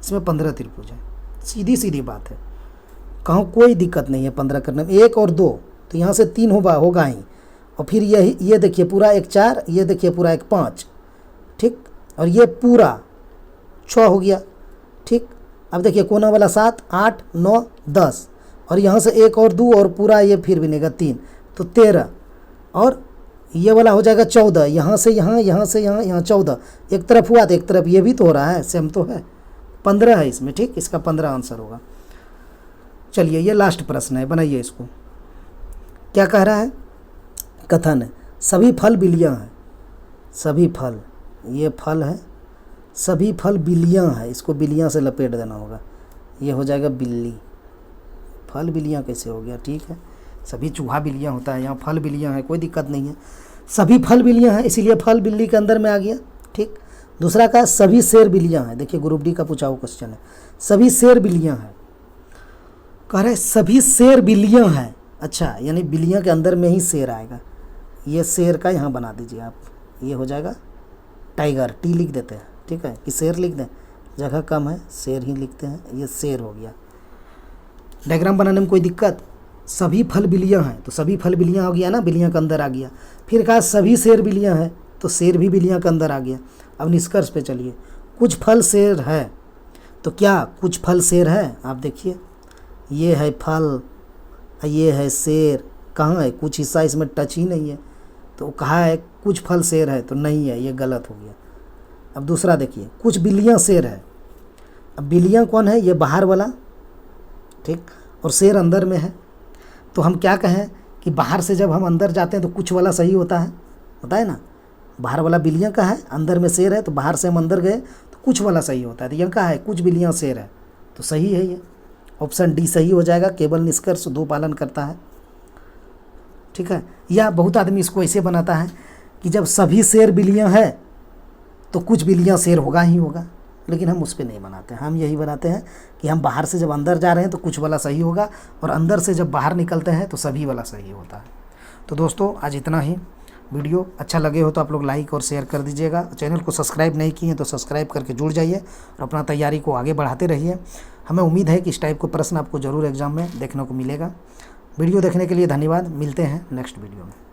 इसमें 15 त्रिभुज है, सीधी सीधी बात है, कहाँ कोई दिक्कत नहीं है 15 करने में। 1 और 2 तो यहाँ से 3 होगा ही, और फिर ये देखिए पूरा एक 4, ये देखिए पूरा एक 5, ठीक, और ये पूरा 6 हो गया। ठीक, अब देखिए कोना वाला 7 8 9 10, और यहाँ से 1 और 2 और पूरा ये फिर बनेगा 3, तो 13, और ये वाला हो जाएगा 14, यहाँ से यहाँ, यहाँ से यहाँ, यहाँ 14, एक तरफ हुआ तो एक तरफ ये भी तो हो रहा है, सेम तो है। 15 है इसमें, ठीक, इसका 15 आंसर होगा। चलिए ये लास्ट प्रश्न है, बनाइए इसको। क्या कह रहा है? कथन है सभी फल बिल्लियाँ हैं, सभी फल, ये फल है, सभी फल बिल्लियाँ हैं, इसको बिल्लियाँ से लपेट देना होगा, ये हो जाएगा बिल्ली। फल बिल्लियाँ कैसे हो गया? ठीक है, सभी चूहा बिल्लियाँ होता है, यहाँ फल बिल्लियाँ हैं, कोई दिक्कत नहीं है। सभी फल बिल्लियाँ हैं इसलिए फल बिल्ली के अंदर में आ गया, ठीक। दूसरा का सभी शेर बिल्लियाँ हैं, देखिए ग्रुप डी का पूछा हुआ क्वेश्चन है, सभी शेर बिल्लियाँ हैं, कह रहे सभी शेर बिल्लियाँ हैं। अच्छा, यानी बिल्लियाँ के अंदर में ही शेर आएगा, ये शेर का यहाँ बना दीजिए आप, ये हो जाएगा टाइगर, टी लिख देते हैं, ठीक है, कि शेर लिख दें, जगह कम है, शेर ही लिखते हैं, ये शेर हो गया। डायग्राम बनाने में कोई दिक्कत? सभी फल बिल्लियाँ हैं तो सभी फल बिल्लियाँ हो गया ना, बिल्लियाँ के अंदर आ गया। फिर कहा सभी शेर बिल्लियाँ हैं तो शेर भी बिल्लियाँ के अंदर आ गया। अब निष्कर्ष पे चलिए, कुछ फल शेर है, तो क्या कुछ फल शेर है? आप देखिए, ये है फल, ये है शेर, कहाँ है? कुछ हिस्सा इसमें टच ही नहीं है, तो कहा है कुछ फल शेर है, तो नहीं है, ये गलत हो गया। अब दूसरा देखिए, कुछ बिल्लियाँ शेर है, अब बिल्लियाँ कौन है? ये बाहर वाला, ठीक, और शेर अंदर में है, तो हम क्या कहें कि बाहर से जब हम अंदर जाते हैं तो कुछ वाला सही होता है ना, बाहर वाला बिल्लियाँ का है, अंदर में शेर है, तो बाहर से हम अंदर गए तो कुछ वाला सही होता है, तो यहाँ का है कुछ बिल्लियाँ शेर है, तो सही है, ये ऑप्शन डी सही हो जाएगा। केवल निष्कर्ष दो पालन करता है, ठीक है। या बहुत आदमी इसको ऐसे बनाता है कि जब सभी शेर बिल्लियाँ हैं तो कुछ बिल्लियाँ शेर होगा ही होगा, लेकिन हम उस पर नहीं बनाते हैं, हम यही बनाते हैं कि हम बाहर से जब अंदर जा रहे हैं तो कुछ वाला सही होगा, और अंदर से जब बाहर निकलते हैं तो सभी वाला सही होता है। तो दोस्तों आज इतना ही, वीडियो अच्छा लगे हो तो आप लोग लाइक और शेयर कर दीजिएगा, चैनल को सब्सक्राइब नहीं किए तो सब्सक्राइब करके जुड़ जाइए और अपना तैयारी को आगे बढ़ाते रहिए। हमें उम्मीद है कि इस टाइप को प्रश्न आपको ज़रूर एग्जाम में देखने को मिलेगा। वीडियो देखने के लिए धन्यवाद, मिलते हैं नेक्स्ट वीडियो में।